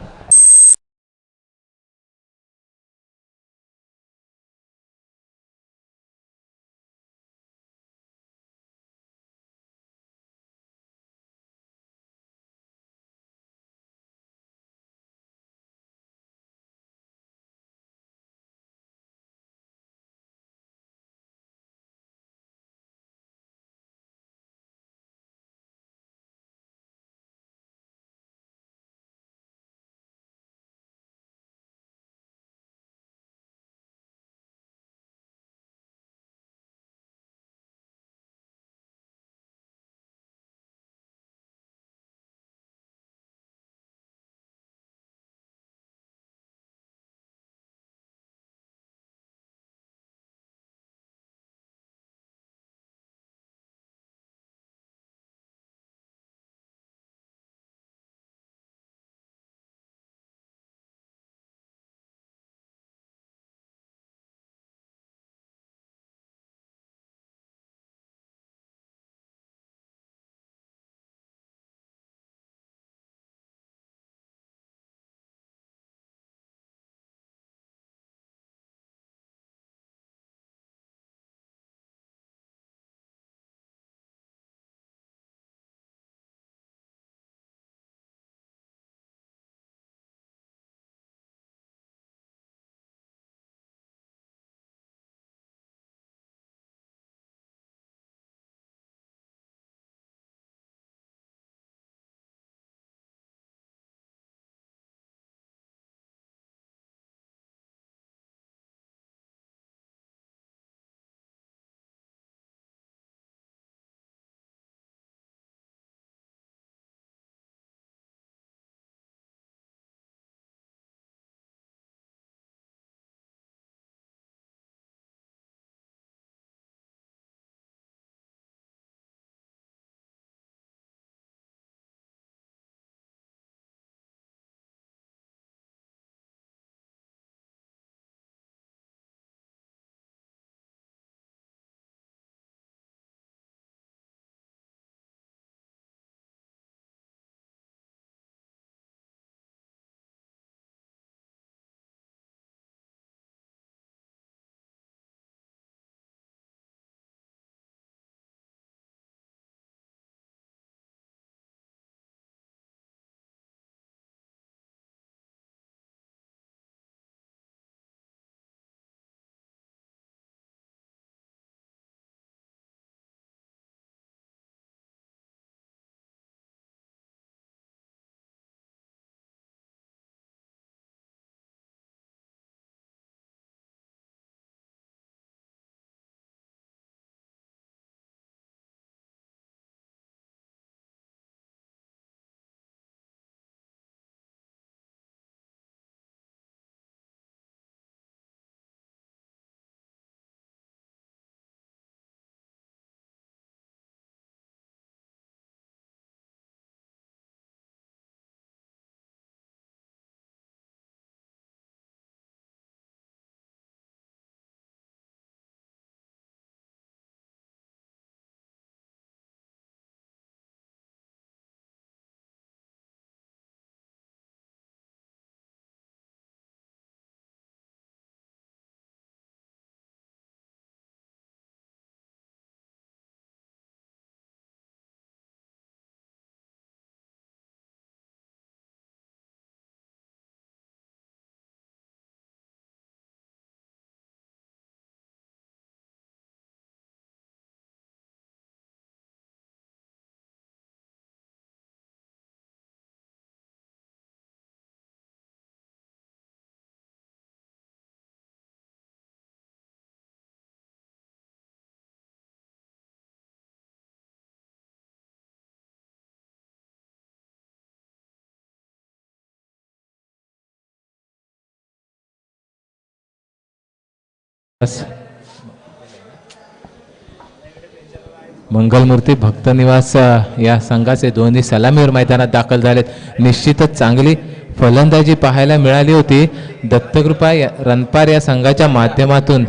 मंगलमूर्ती भक्त निवास या संघाचे दोन्ही सलामीवर मैदानात दाखल झालेत. निश्चितच चांगली फलंदाजी पाहायला मिळाली होती. दत्तकृपा रणपार या संघाच्या माध्यमातून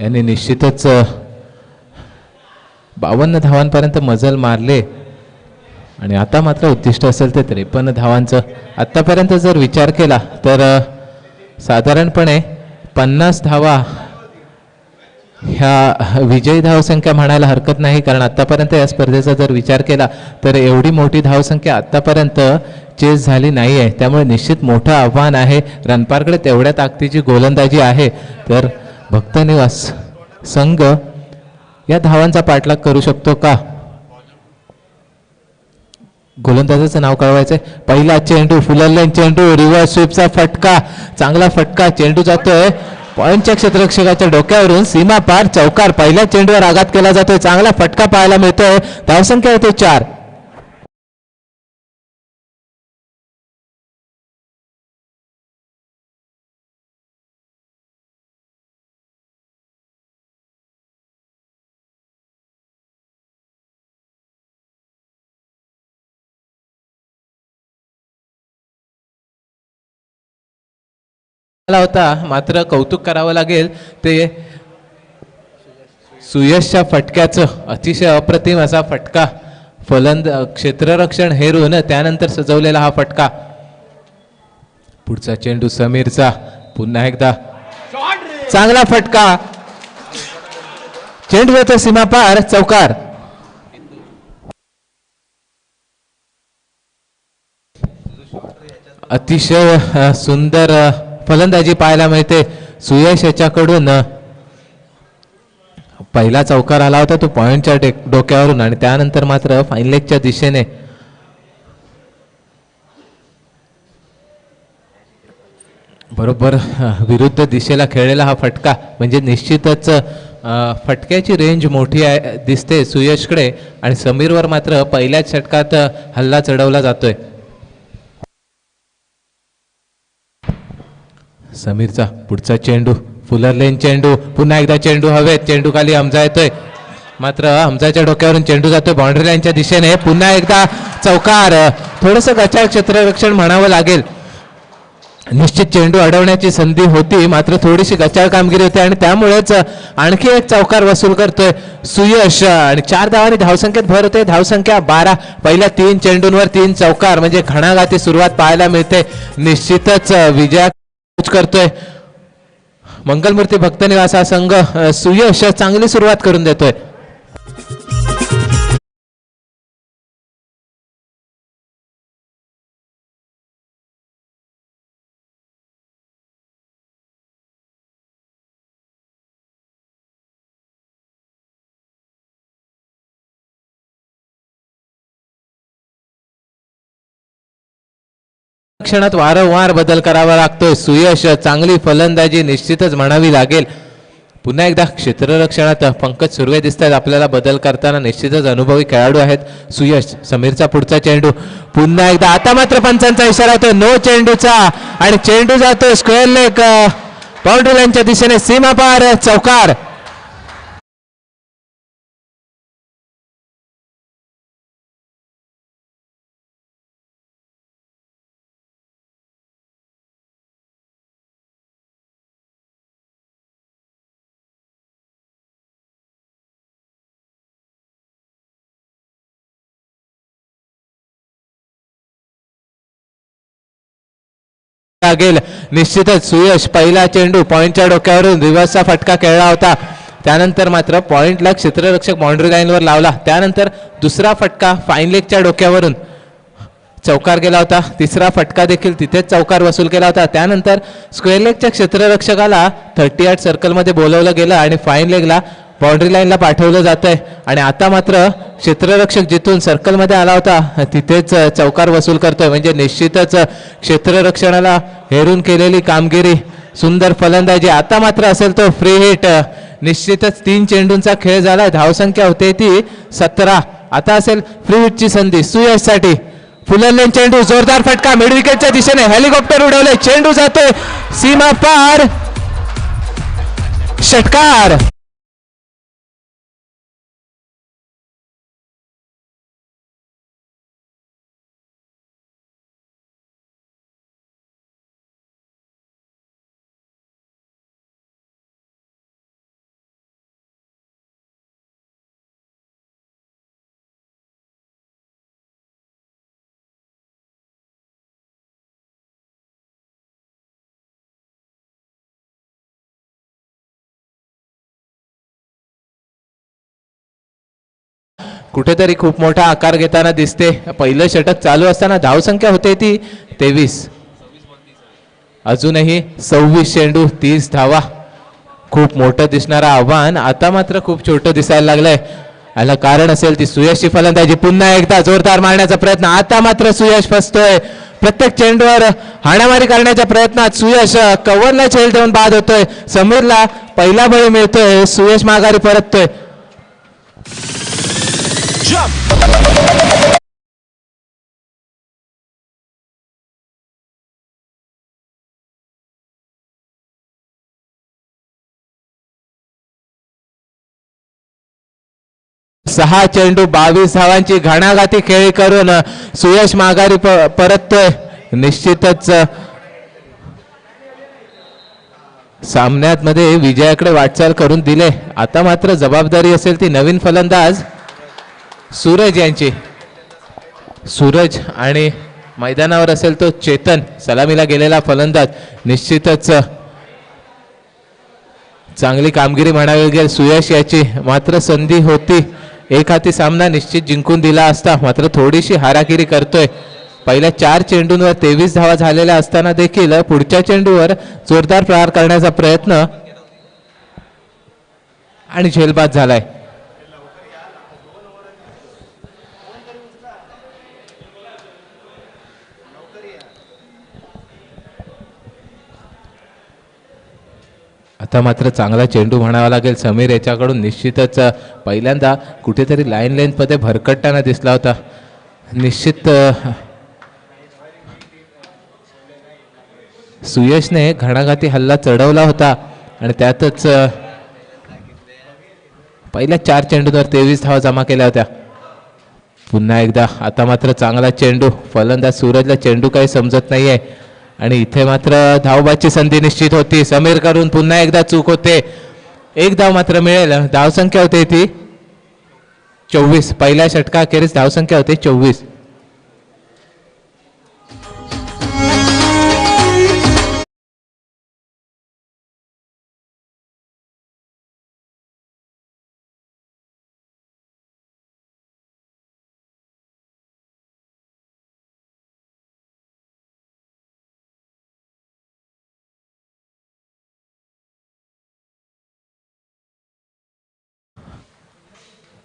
यांनी निश्चितच 52 धावांपर्यंत मजल मारले आणि आता मात्र उद्दिष्ट असेल ते 53 धावांचं. आतापर्यंत जर विचार केला तर साधारणपणे 50 धावा ह्या विजयी धावसंख्या म्हणायला हरकत नाही, कारण आतापर्यंत या स्पर्धेचा जर विचार केला तर एवढी मोठी धावसंख्या आतापर्यंत चेस झाली नाही आहे. त्यामुळे निश्चित मोठं आव्हान आहे. रणपारकडे तेवढ्या ताकदीची गोलंदाजी आहे, तर भक्तनिवास संघ या धावांचा पाठलाग करू शकतो का? गोलंदाजाचं नाव कळवायचंय. पहिला चेंडू, फुलरलेन चेंडू, रिव्हर्स स्वीपचा फटका, चांगला फटका, चेंडू जातोय पॉइंटच्या क्षेत्ररक्षकाच्या डोक्यावरून सीमा पार, चौकार. पहिल्या चेंडूवर आघात केला जातोय, चांगला फटका पाहायला मिळतोय. धावसंख्या येते 4. होता, मात्र कौतुक करावं लागेल ते सुयशच्या फटक्याचं. अतिशय अप्रतिम असा फटका, क्षेत्ररक्षण हेरून त्यानंतर सजवलेला हा फटका. पुढचा चेंडू समीरचा, पुन्हा एकदा चांगला फटका, चेंडू येतो सीमा पार, चौकार. अतिशय सुंदर फलंदाजी पाहायला मिळते सुयश याच्याकडून. पहिला चौकार आला होता तो पॉइंटच्या डोक्यावरून आणि त्यानंतर मात्र फाईन लेगच्या दिशेने बरोबर विरुद्ध दिशेला खेळलेला हा फटका. म्हणजे निश्चितच फटक्याची रेंज मोठी आहे दिसते सुयशकडे आणि समीरवर मात्र पहिल्याच षटकात हल्ला चढवला जातोय. समीरचा पुढचा चेंडू, फुलरलेन चेंडू, पुन्हा एकदा चेंडू हवेत, चेंडू खाली हमजा येतोय, मात्र हमजाच्या डोक्यावरून चेंडू जातोय बाउंड्री लाईनच्या दिशेने. पुन्हा एकदा चौकार. थोडंसं गचाळ क्षेत्ररक्षण म्हणावं लागेल. निश्चित चेंडू अडवण्याची संधी होती, मात्र थोडीशी गचाळ कामगिरी होती आणि त्यामुळेच आणखी एक चौकार वसूल करतोय सुयश आणि 4 धावांनी धावसंख्येत भर होते. धावसंख्या 12. पहिल्या 3 चेंडूंवर 3 चौकार, म्हणजे घणाघाती सुरुवात पाहायला मिळते. निश्चितच विजया करतोय मंगलमूर्ती भक्तनिवास हा संघ. सुयश चांगली सुरुवात करून देतोय. क्षणात वारंवार बदल करावा लागतोय. सुयश चांगली फलंदाजी निश्चितच म्हणावी लागेल. पुन्हा एकदा क्षेत्ररक्षणात पंकज सुर्वे दिसत आहेत आपल्याला बदल करताना. निश्चितच अनुभवी खेळाडू आहेत सुयश. समीरचा पुढचा चेंडू, पुन्हा एकदा आता मात्र पंचांचा इशारा होतोय नो चेंडूचा आणि चेंडू जातोय स्क्वेअर लेग बाउंड्री लाईनच्या दिशेने, सीमा पार, चौकार. लागेल निश्चितच. सुयश पहिला चेंडू पॉइंटच्या डोक्यावरून रिव्हर्सचा फटका खेळला होता, त्यानंतर मात्र पॉइंटला क्षेत्ररक्षक बाउंड्री लाईनवर लावला. त्यानंतर दुसरा फटका फाईन लेगच्या डोक्यावरून चौकार गेला होता. तिसरा फटका देखील तिथेच चौकार वसूल केला होता. त्यानंतर स्क्वेअर लेगच्या क्षेत्ररक्षकाला 38 सर्कलमध्ये बोलवलं गेलं आणि फाईन लेगला बाउंड्री लाईनला पाठवलं जातंय. आणि आता मात्र क्षेत्ररक्षक जिथून सर्कलमध्ये आला होता तिथेच चौकार वसूल करतोय. म्हणजे निश्चितच क्षेत्ररक्षणाला हेरून केलेली कामगिरी, सुंदर फलंदाजी. आता मात्र असेल तो फ्री हिट. निश्चितच 3 चेंडूंचा खेळ झाला. धावसंख्या होते ती 17. आता असेल फ्री हिटची संधी सुयशसाठी. फुलरलेन चेंडू, जोरदार फटका मिड विकेटच्या दिशेने, हेलिकॉप्टर उडवले, चेंडू जातोय सीमा पार, षटकार. कुठेतरी खूप मोठा आकार घेताना दिसते. पहिलं षटक चालू असताना धावसंख्या होते ती 23. अजूनही 26 चेंडू 30 धावा. खूप मोठं दिसणारं आव्हान आता मात्र खूप छोटं दिसायला लागलंय. याला कारण असेल ती सुयशची फलंदाजी. पुन्हा एकदा जोरदार मारण्याचा प्रयत्न. आता मात्र सुयश फसतोय. प्रत्येक चेंडूवर हाणामारी करण्याच्या प्रयत्नात सुयश कव्हरला झेल देऊन बाद होतोय. समीरला पहिला बळी मिळतोय. सुयश माघारी परततोय. 6 चेंडू 22 धावांची घणाघाती खेळी करून सुयश माघारी परततोय. निश्चितच सामन्यात मध्ये विजयाकडे वाटचाल करून दिले. आता मात्र जबाबदारी असेल ती नवीन फलंदाज सूरज यांची. सूरज आणि मैदानावर असेल तो चेतन, सलामीला गेलेला फलंदाज. निश्चितच चांगली कामगिरी म्हणावी लागेल सुयश याची. मात्र संधी होती, एक हाती सामना निश्चित जिंकून दिला असता. मात्र थोडीशी हारागिरी करतोय. पहिल्या 4 चेंडूंवर 23 धावा झालेल्या असताना देखील पुढच्या चेंडूवर जोरदार प्रहार करण्याचा प्रयत्न आणि झेलबाद झालाय. आता मात्र चांगला चेंडू म्हणावा लागेल समीर याच्याकडून. निश्चितच पहिल्यांदा कुठेतरी लाईन लेंथमध्ये भरकटताना दिसला होता. निश्चित सुयशने घणाघाती हल्ला चढवला होता आणि त्यातच पहिल्या 4 चेंडूंवर 23 धावा जमा केल्या होत्या. पुन्हा एकदा आता मात्र चांगला चेंडू. फलंदाज सूरजला चेंडू काही समजत नाहीये आणि इथे मात्र धावबाची संधी निश्चित होती. समीर करून पुन्हा एकदा चूक होते. एक धाव मात्र मिळेल. धावसंख्या होते ती 24. पहिल्या षटकाखेरीस धावसंख्या होते 24.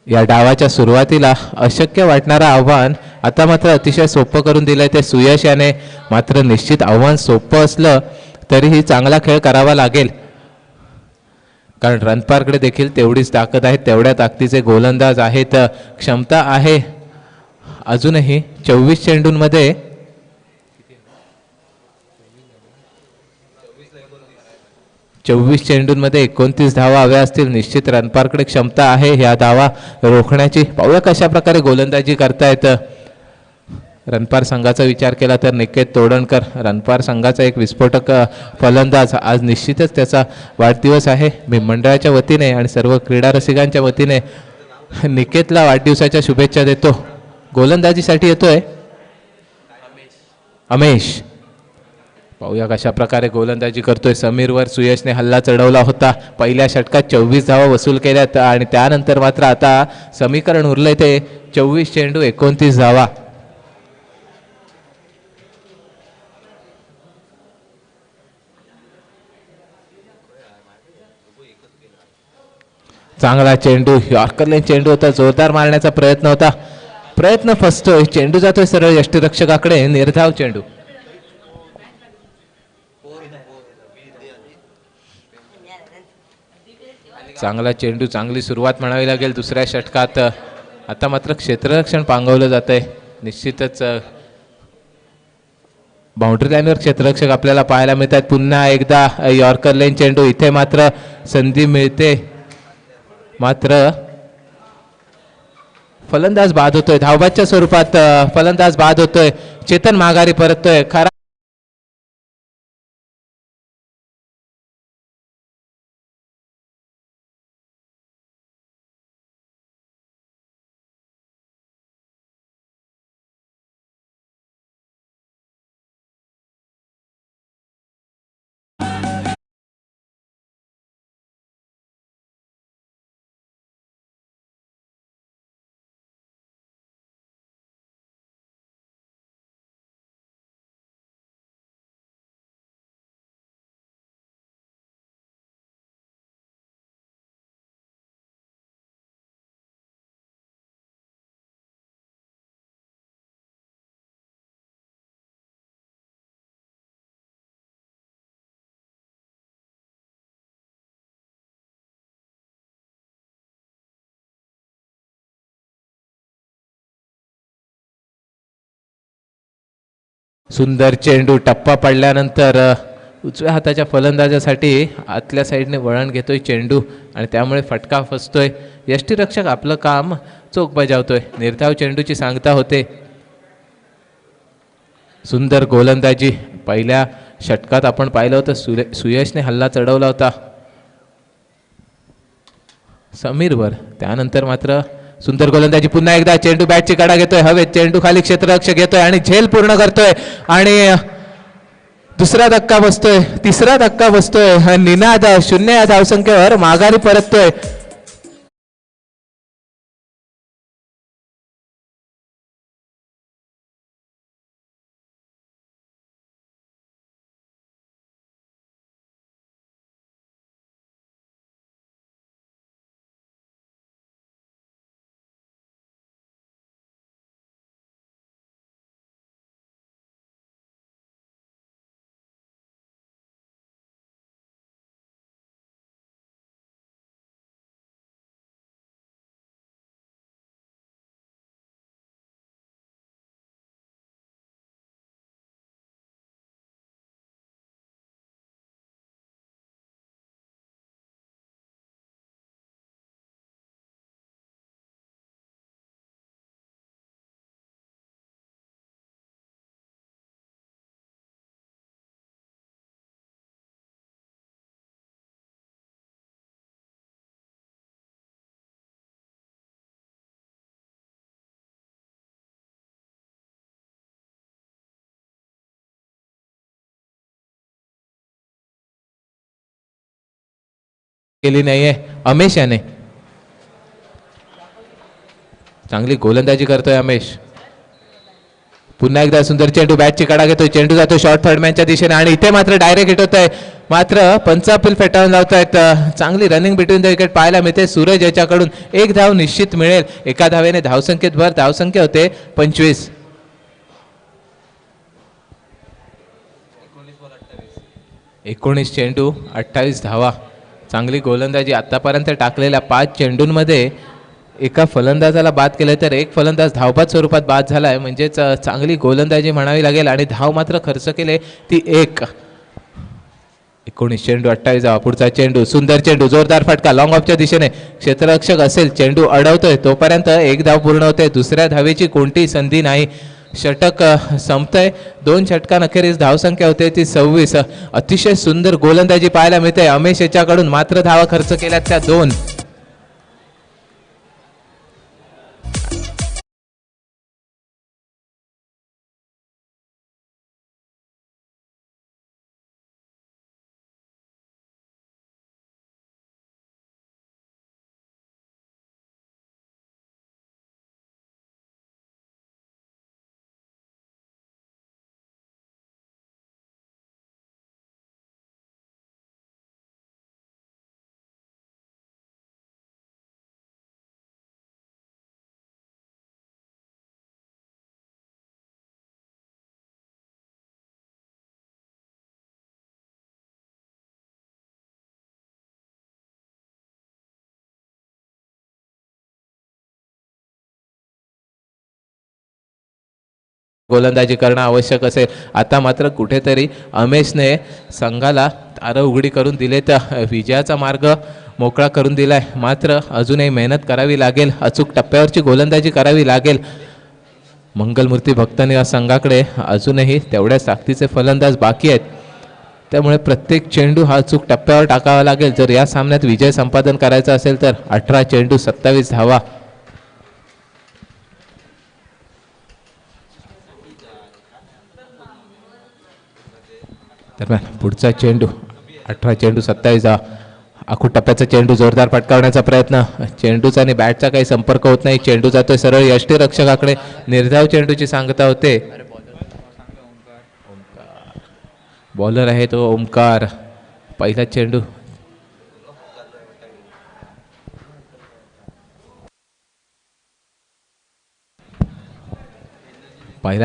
या डावाच्या सुरुवातीला अशक्य वाटणारं आव्हान आता मात्र अतिशय सोपं करून दिलंय ते सुयश याने. मात्र निश्चित आव्हान सोपं असलं तरीही चांगला खेळ करावा लागेल, कारण रणपारकडे देखील तेवढीच ताकद आहे. तेवढ्या ताकदीचे गोलंदाज आहेत, क्षमता आहे. अजूनही 24 चेंडूंमध्ये 29 धावा हव्या असतील. निश्चित रणपारकडे क्षमता आहे ह्या धावा रोखण्याची. पाहूया कशा प्रकारे गोलंदाजी करतायत रणपार संघाचा विचार केला तर निकेत तोडणकर, रणपार संघाचा एक विस्फोटक फलंदाज. आज निश्चितच त्याचा वाढदिवस आहे. मी मंडळाच्या वतीने आणि सर्व क्रीडा रसिकांच्या वतीने निकेतला वाढदिवसाच्या शुभेच्छा देतो. गोलंदाजीसाठी येतोय अमेश. पाहूया कशा प्रकारे गोलंदाजी करतोय. समीरवर सुयशने हल्ला चढवला होता. पहिल्या षटकात 24 धावा वसूल केल्यात आणि त्यानंतर मात्र आता समीकरण उरलंय ते 24 चेंडू 29 धावा. चांगला चेंडू, यॉर्कर चेंडू होता. जोरदार मारण्याचा प्रयत्न होता. प्रयत्न फसतोय. चेंडू जातोय सरळ यष्टीरक्षकाकडे. निर्धाव चेंडू. चांगला चेंडू, चांगली सुरुवात म्हणावी लागेल दुसऱ्या षटकात. आता मात्र क्षेत्ररक्षण पांगवलं जात आहे. निश्चितच बाउंड्री लाईनवर क्षेत्ररक्षक आपल्याला पाहायला मिळतात. पुन्हा एकदा यॉर्कर लेन चेंडू. इथे मात्र संधी मिळते, मात्र फलंदाज बाद होतोय. धावबादच्या स्वरूपात फलंदाज बाद होतोय. चेतन माघारी परततोय. खरा सुंदर चेंडू. टप्पा पडल्यानंतर उजव्या हाताच्या फलंदाजासाठी आतल्या साईडने वळण घेतोय चेंडू आणि त्यामुळे फटका फसतोय. यष्टीरक्षक आपलं काम चोख बजावतोय. निर्धाव चेंडूची सांगता होते. सुंदर गोलंदाजी. पहिल्या षटकात आपण पाहिलं होतं सुयशने हल्ला चढवला होता समीरवर. त्यानंतर मात्र सुंदर गोलंदाजी. पुन्हा एकदा चेंडू बॅटची कडा घेतोय हवेत. चेंडू खाली क्षेत्ररक्षक घेतोय आणि झेल पूर्ण करतोय आणि दुसरा धक्का बसतोय. तिसरा धक्का बसतोय. निनाद 0 या धावसंख्येवर माघारी परततोय. केली नाहीये अमेश याने. चांगली गोलंदाजी करतोय अमेश. पुन्हा एकदा सुंदर चेंडू. बॅटची कडा घेतोय. चेंडू जातो शॉर्ट थर्डमॅनच्या दिशेने आणि इथे मात्र डायरेक्ट हिट होत आहे. मात्र पंचापील फेटाळून लावतायत. चांगली रनिंग बिटवीन द विकेट पाहायला मिळते. सूरज याच्याकडून एक धाव निश्चित मिळेल. एका धावेने धावसंख्येत भर. धावसंख्या होते 25. 19 चेंडू 28 धावा. चांगली गोलंदाजी. आतापर्यंत टाकलेल्या 5 चेंडूंमध्ये एका फलंदाजाला बाद केलं तर एक फलंदाज धावबाद स्वरूपात बाद झाला आहे. म्हणजेच चांगली गोलंदाजी म्हणावी लागेल आणि धाव मात्र खर्च केले ती 1. 19 चेंडू 28 धावा. पुढचा चेंडू. सुंदर चेंडू. जोरदार फटका लॉंग ऑफच्या दिशेने. क्षेत्ररक्षक असेल. चेंडू अडवतोय तोपर्यंत एक धाव पूर्ण होते. दुसऱ्या धावेची कोणतीही संधी नाही. षटक संपतंय. 2 षटकांअखेरीस धावसंख्या होते ती 26. अतिशय सुंदर गोलंदाजी पाहायला मिळते अमेश याच्याकडून. मात्र धावा खर्च केल्यात त्या 2. गोलंदाजी करणं आवश्यक असेल. आता मात्र कुठेतरी अमेशने संघाला दारं उघडी करून दिले, तर विजयाचा मार्ग मोकळा करून दिलाय. मात्र अजूनही मेहनत करावी लागेल, अचूक टप्प्यावरची गोलंदाजी करावी लागेल. मंगलमूर्ती भक्तनिवास संघाकडे अजूनही तेवढ्याच ताकदीचे फलंदाज बाकी आहेत, त्यामुळे प्रत्येक चेंडू हा अचूक टप्प्यावर टाकावा लागेल जर या सामन्यात विजय संपादन करायचा असेल तर. 18 चेंडू 27 धावा. दरम्यान पुढचा चेंडू 18 चेंडू 27 धावा. आखूड टप्प्याचा चेंडू जोरदार पटकावण्याचा प्रयत्न, चेंडूचा आणि बॅटचा काही संपर्क होत नाही. चेंडू जातोय सरळ यष्टीरक्षकाकडे. निर्धाव चेंडूची सांगता होते. बॉलर आहे तो ओमकार. पहिला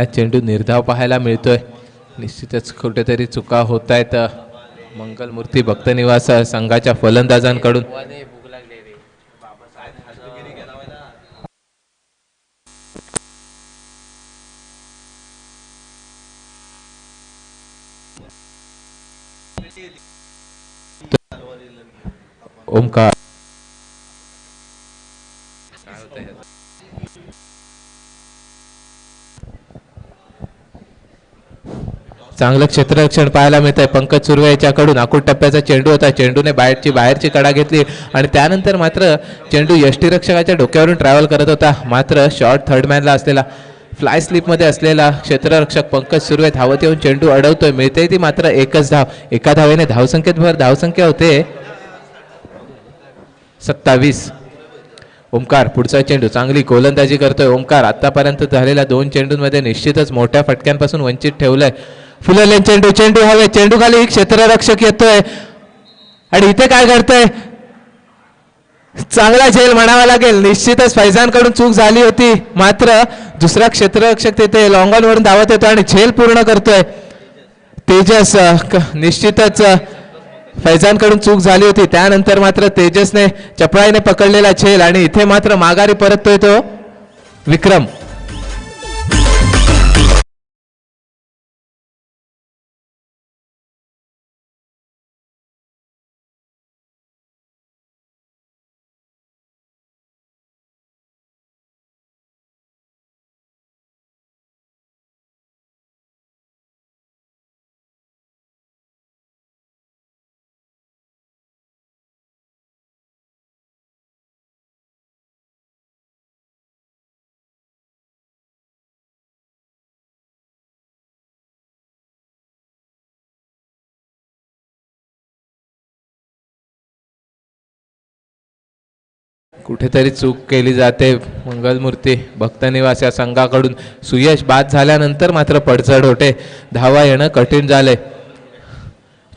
चेंडू निर्धाव पाहायला मिळतोय. निश्चितच कुठेतरी चुका होत आहेत मंगलमूर्ती भक्तनिवास संघाच्या फलंदाजांकडून. ओमकार चांगलं क्षेत्ररक्षण पाहायला मिळत आहे पंकज सुर्वे याच्याकडून. आखूड टप्प्याचा चेंडू होता, चेंडूने बॅटची बाहेरची कडा घेतली आणि त्यानंतर मात्र चेंडू यष्टीरक्षकाच्या डोक्यावरून ट्रॅव्हल करत होता. मात्र शॉर्ट थर्डमॅनला असलेला फ्लाय स्लिपमध्ये असलेला क्षेत्ररक्षक पंकज सुर्वे धावत येऊन चेंडू अडवतोय. मिळते ती मात्र एकच धाव. एका धावेने धावसंख्येत भर. धावसंख्या होते 27. ओमकार पुढचा चेंडू. चांगली गोलंदाजी करतोय ओमकार. आतापर्यंत झालेल्या 2 चेंडूंमध्ये निश्चितच मोठ्या फटक्यांपासून वंचित ठेवलंय. फुलले चेंडू. चेंडू हवे. चेंडू खाली क्षेत्ररक्षक येतोय आणि इथे काय घडतंय? चांगला झेल म्हणावा लागेल. निश्चितच फैजानकडून चूक झाली होती, मात्र दुसरा क्षेत्ररक्षक तिथे लॉंग ऑन वरून धावत येतो आणि झेल पूर्ण करतोय तेजस. निश्चितच फैजानकडून चूक झाली होती, त्यानंतर मात्र तेजसने चपळाईने पकडलेला झेल आणि इथे मात्र माघारी परततोय तो विक्रम. कुठेतरी चूक केली जाते मंगलमूर्ती भक्तनिवास या संघाकडून. सुयश बाद झाल्यानंतर मात्र पडझड होते. धावा येणं कठीण झालंय.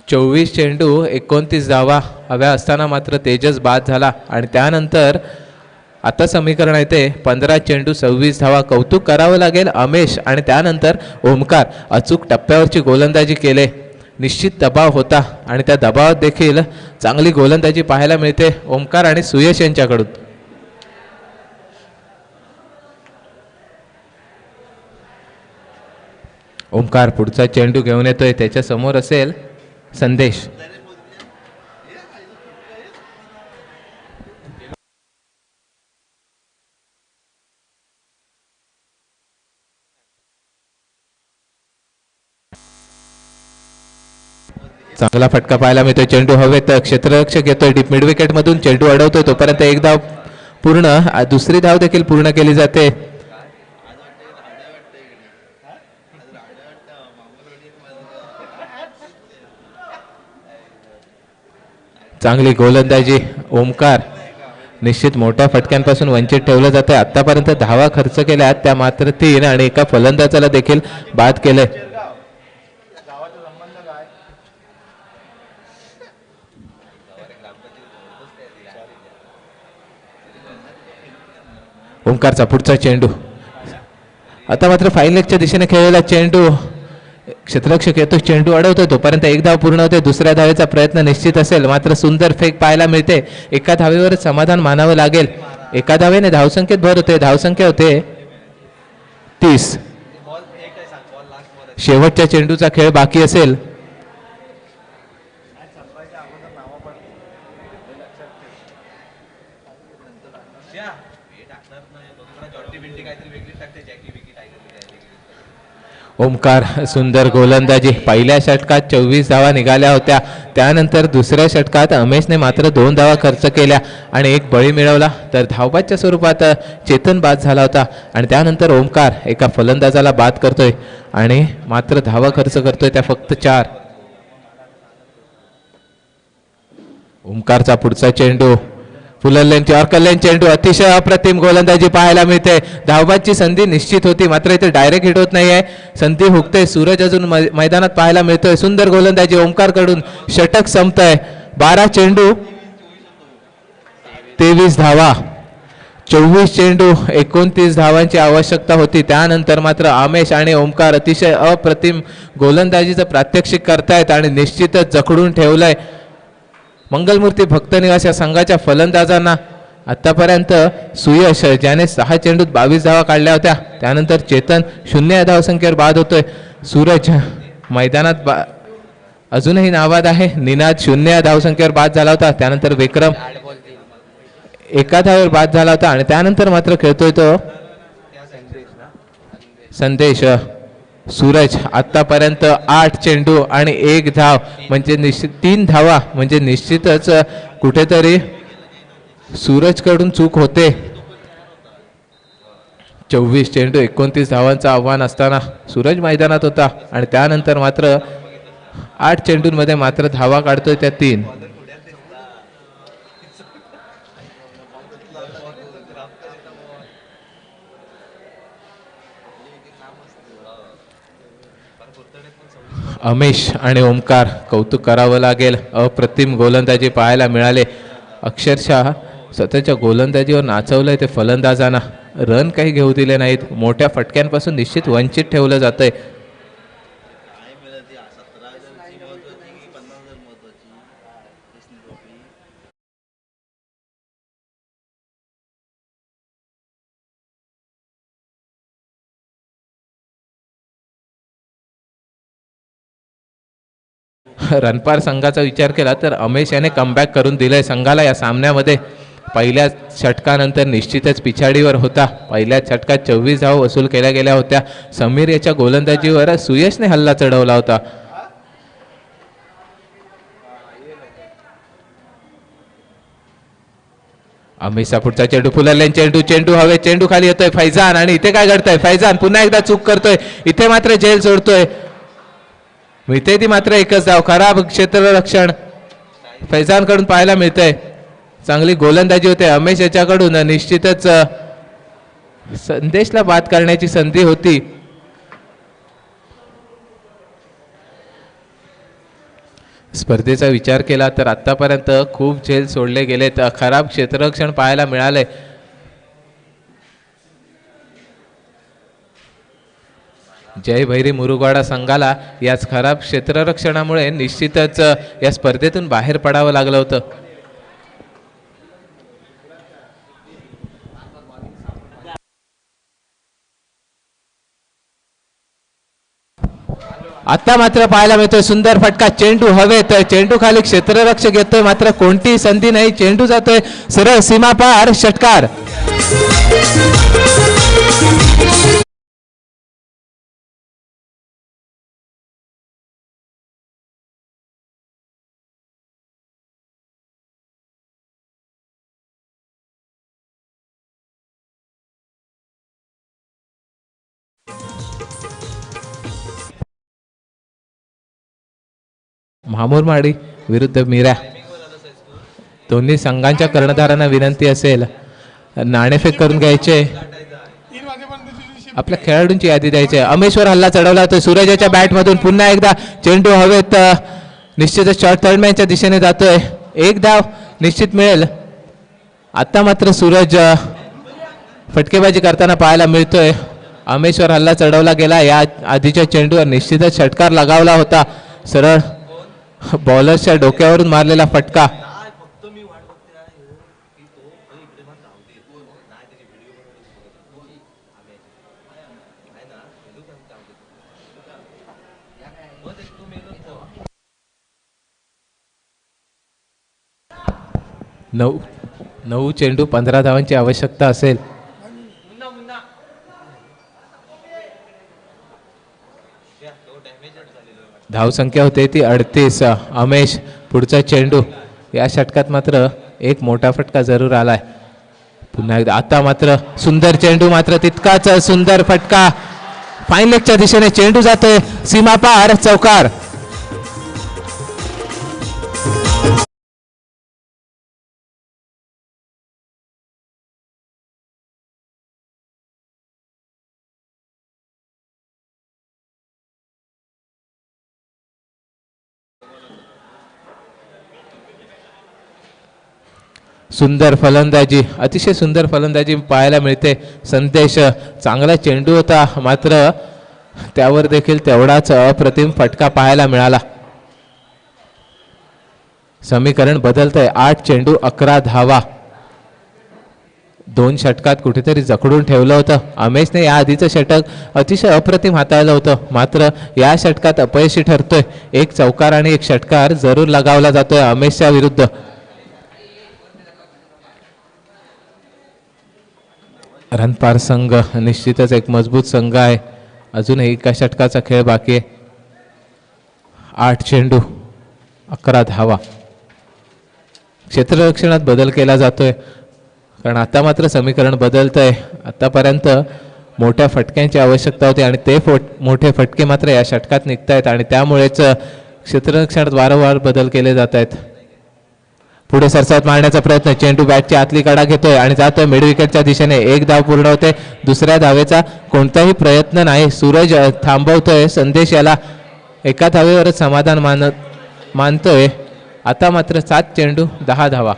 24 चेंडू 29 धावा हव्या असताना मात्र तेजस बाद झाला आणि त्यानंतर आता समीकरण येते 15 चेंडू 26 धावा. कौतुक करावं लागेल अमेश आणि त्यानंतर ओमकार. अचूक टप्प्यावरची गोलंदाजी केले. निश्चित दबाव होता आणि त्या दबावात देखील चांगली गोलंदाजी पाहायला मिळते ओमकार आणि सुयश यांच्याकडून. ओमकार पुढचा चेंडू घेऊन येतोय. त्याच्या समोर असेल संदेश. चांगला फटका पाहायला मिळतोय. चेंडू हवेत. क्षेत्ररक्षक येतोय डीप मिड विकेट मधून. चेंडू अडवतोय तोपर्यंत एक धाव पूर्ण. दुसरी धाव देखील पूर्ण केली जाते. चांगली गोलंदाजी ओमकार. निश्चित मोठ्या फटक्यांपासून वंचित ठेवलं जाते. आतापर्यंत धावा खर्च केल्या त्या मात्र 3 आणि एका फलंदाजाला देखील बाद केलंय. ओमकारचा पुढचा चेंडू. आता मात्र फाईन लेगच्या दिशेने खेळलेला चेंडू. क्षेत्ररक्षक येतो, चेंडू अडवतोय तोपर्यंत एक धाव पूर्ण होते. दुसऱ्या धावेचा प्रयत्न निश्चित असेल, मात्र सुंदर फेक पाहायला मिळते. एका धावेवर समाधान मानावं लागेल. एका धावेने धावसंख्येत भर होते. धावसंख्या होते 30. शेवटच्या चेंडूचा खेळ बाकी असेल. ओमकार सुंदर गोलंदाजी. पहिल्या षटकात 24 धावा निघाल्या होत्या. त्यानंतर दुसऱ्या षटकात अमेशने मात्र 2 धावा खर्च केल्या आणि एक बळी मिळवला. तर धावबादच्या स्वरूपात चेतन बाद झाला होता आणि त्यानंतर ओमकार एका फलंदाजाला बाद करतोय आणि मात्र धावा खर्च करतोय त्या फक्त 4. ओमकारचा पुढचा चेंडू फुललेन यॉर्करलेन चेंडू. अतिशय अप्रतिम गोलंदाजी पाहायला मिळते. धावबादची संधी निश्चित होती मात्र इथे डायरेक्ट हिट होत नाहीये. संधी हुकते. सूरज अजून मैदानात पाहायला मिळतोय. सुंदर गोलंदाजी ओमकार कडून. षटक संपतंय. 12 चेंडू 23 धावा. 24 चेंडू 29 धावांची आवश्यकता होती. त्यानंतर मात्र आमेश आणि ओमकार अतिशय अप्रतिम गोलंदाजीचं प्रात्यक्षिक करतायत आणि निश्चितच जखडून ठेवलंय मंगलमूर्ती भक्तनिवास या संघाच्या फलंदाजांना. आतापर्यंत सुयश ज्याने 6 चेंडूत 22 धावा काढल्या होत्या. त्यानंतर चेतन 0 धावसंख्येवर बाद होतोय. सूरज मैदानात अजूनही नाबाद आहे. निनाद 0 धावसंख्येवर बाद झाला होता. त्यानंतर विक्रम 1 धावेवर बाद झाला होता आणि त्यानंतर मात्र खेळतोय तो संदेश. सूरज आतापर्यंत 8 चेंडू आणि 1 धाव म्हणजे 3 धावा म्हणजे निश्चितच कुठेतरी सूरज कडून चूक होते. 24 चेंडू 29 धावांचं आव्हान असताना सूरज मैदानात होता आणि त्यानंतर मात्र 8 चेंडूंमध्ये मात्र धावा काढतोय त्या 3. अमेश आणि ओमकार कौतुक करावं लागेल. अप्रतिम गोलंदाजी पाहायला मिळाले. अक्षरशः स्वतःच्या गोलंदाजीवर नाचवलंय ते फलंदाजांना. रन काही घेऊ दिले नाहीत. मोठ्या फटक्यांपासून निश्चित वंचित ठेवलं जातंय. रणपार संघाचा विचार केला तर अमेश याने कमबॅक करून दिलंय संघाला या सामन्यामध्ये. पहिल्या षटकानंतर निश्चितच पिछाडीवर होता. पहिल्या षटकात 24 धावा वसूल केल्या गेल्या होत्या. समीर याच्या गोलंदाजीवर सुयशने हल्ला चढवला होता. अमेशचा पुढचा चेंडू फुललेन चेंडू हवे. चेंडू खाली येतोय. फैजान आणि इथे काय घडतंय. फैजान पुन्हा एकदा चूक करतोय. इथे मात्र झेल सोडतोय. मिळते ती मात्र एकच धाव. खराब क्षेत्ररक्षण फैजान कडून पाहायला मिळतंय. चांगली गोलंदाजी होते अमेश याच्याकडून. निश्चितच संदेशला बाद करण्याची संधी होती. स्पर्धेचा विचार केला तर आतापर्यंत खूप झेल सोडले गेलेत. खराब क्षेत्ररक्षण पाहायला मिळाले. जय भैरी मुरुगवाडा संघाला याच खराब क्षेत्ररक्षणामुळे निश्चितच या स्पर्धेतून बाहेर पडावं लागलं होतं. आता मात्र पाहायला मिळतोय सुंदर फटका. चेंडू हवेत. चेंडू खाली क्षेत्ररक्षक येतोय मात्र कोणतीही संधी नाही. चेंडू जातोय सरळ सीमा पार. षटकार. महामूरमाडी विरुद्ध मीरा. दोन्ही संघांच्या कर्णधारांना विनंती असेल नाणेफेक करून घ्यायचे. आपल्या खेळाडूंची यादी द्यायची. अमेशवर हल्ला चढवला होता सूरजच्या बॅटमधून. पुन्हा एकदा चेंडू हवेत. निश्चितच शॉर्ट थर्डमॅनच्या दिशेने जातोय. 1 धाव निश्चित मिळेल. आता मात्र सूरज फटकेबाजी करताना पाहायला मिळतोय. अमेशवर हल्ला चढवला गेला. या आधीच्या चेंडूवर निश्चितच षटकार लगावला होता. सरळ बॉलरच्या डोक्यावरून मारलेला फटका. 9 चेंडू 15 धावांची आवश्यकता असेल. धावसंख्या होते ती 38. अमेश पुढचा चेंडू. या षटकात मात्र एक मोठा फटका जरूर आलाय. पुन्हा एकदा आता मात्र सुंदर चेंडू, मात्र तितकाच सुंदर फटका. फाईन लेगच्या दिशेने चेंडू जातोय सीमा पार, चौकार. सुंदर फलंदाजी, अतिशय सुंदर फलंदाजी पाहायला मिळते. संदेश चांगला चेंडू होता, मात्र त्यावर देखील तेवढाच अप्रतिम फटका पाहायला मिळाला. समीकरण बदलतंय. 8 चेंडू 11 धावा. 2 षटकात कुठेतरी जखडून ठेवलं होतं अमेशने. या आधीचं षटक अतिशय अप्रतिम हाताळलं होतं, मात्र या षटकात अपयशी ठरतोय. एक चौकार आणि एक षटकार जरूर लगावला जातोय अमेशच्या विरुद्ध. रणपार संघ निश्चितच एक मजबूत संघ आहे. अजूनही एका षटकाचा खेळ बाकी आहे. 8 चेंडू 11 धावा. क्षेत्ररक्षणात बदल केला जातोय, कारण आता मात्र समीकरण बदलतंय. आतापर्यंत मोठ्या फटक्यांची आवश्यकता होती आणि ते मोठे फटके मात्र या षटकात निघतायत आणि त्यामुळेच क्षेत्ररक्षणात वारंवार बदल केले जात आहेत. पुढे सरसावत मारण्याचा प्रयत्न. चेंडू बॅटची आतली कडा घेतोय आणि जातोय मिड विकेटच्या दिशेने. एक धाव पूर्ण होते. दुसऱ्या धावेचा कोणताही प्रयत्न नाही. सूरज थांबवतोय संदेश याला. एका धावेवरच समाधान मानतोय. आता मात्र 7 चेंडू 10 धावा.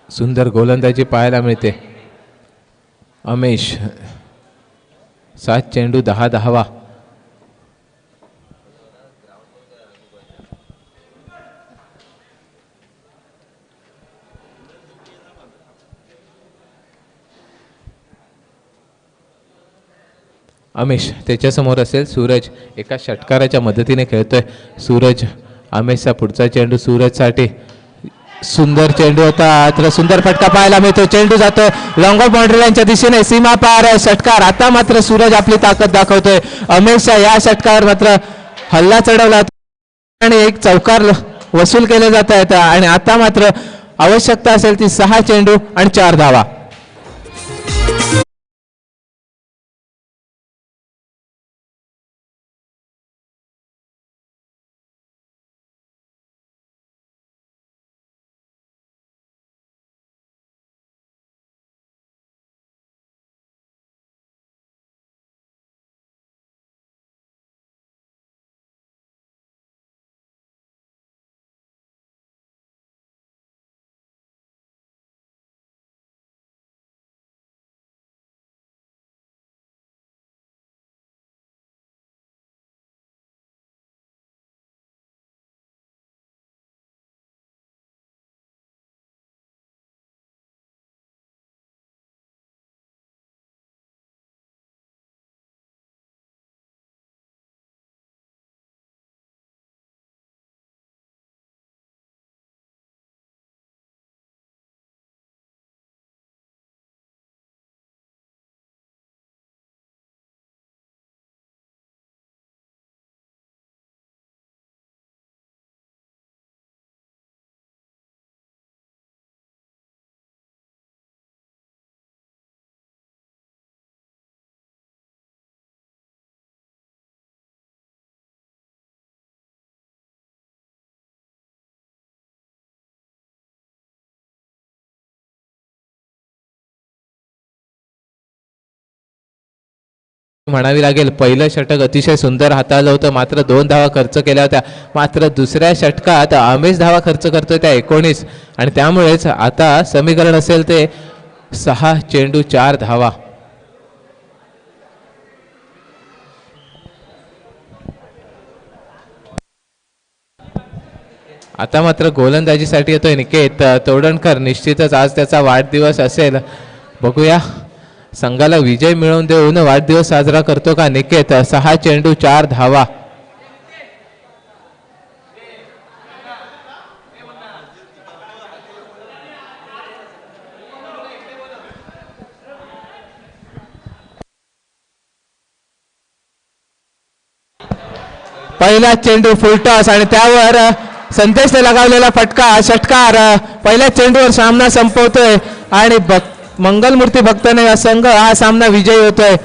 सुंदर गोलंदाजी पाहायला मिळते. अमेश 7 चेंडू 10 धावा. अमेश त्याच्यासमोर असेल सूरज. एका षटकाराच्या मदतीने खेळतोय सूरज. अमेशचा पुढचा चेंडू सूरजसाठी. सुंदर चेंडू होता, तर सुंदर फटका पाहायला मिळतो. चेंडू जातोय लॉंग ऑफ बाउंड्री लाईनच्या दिशेने. सीमा पार षटकार. आता मात्र सूरज आपली ताकद दाखवतोय. अमेशच्या या षटकावर मात्र हल्ला चढवला आणि एक चौकार वसूल केले जात आहेत आणि आता मात्र आवश्यकता असेल ती 6 चेंडू आणि 4 धावा. म्हणावी लागेल. पहिलं षटक अतिशय सुंदर हाताळलं होतं, मात्र 2 धावा खर्च केल्या होत्या. मात्र दुसऱ्या षटकात अमेश धावा खर्च करतोय त्या 19 आणि त्यामुळेच आता समीकरण असेल ते 6 चेंडू 4 धावा. आता मात्र गोलंदाजीसाठी येतोय निकेत तोडणकर. निश्चितच आज त्याचा वाढदिवस असेल. बघूया संघाला विजय मिळवून देऊन वाढदिवस साजरा करतो का निकेत? 6 चेंडू 4 धावा. पहिला चेंडू फुलटॉस आणि त्यावर संदेशने लगावलेला फटका, षटकार. पहिल्या चेंडूवर सामना संपवतोय आणि मंगलमूर्ती भक्तने संघ हा सामना विजयी होतोय.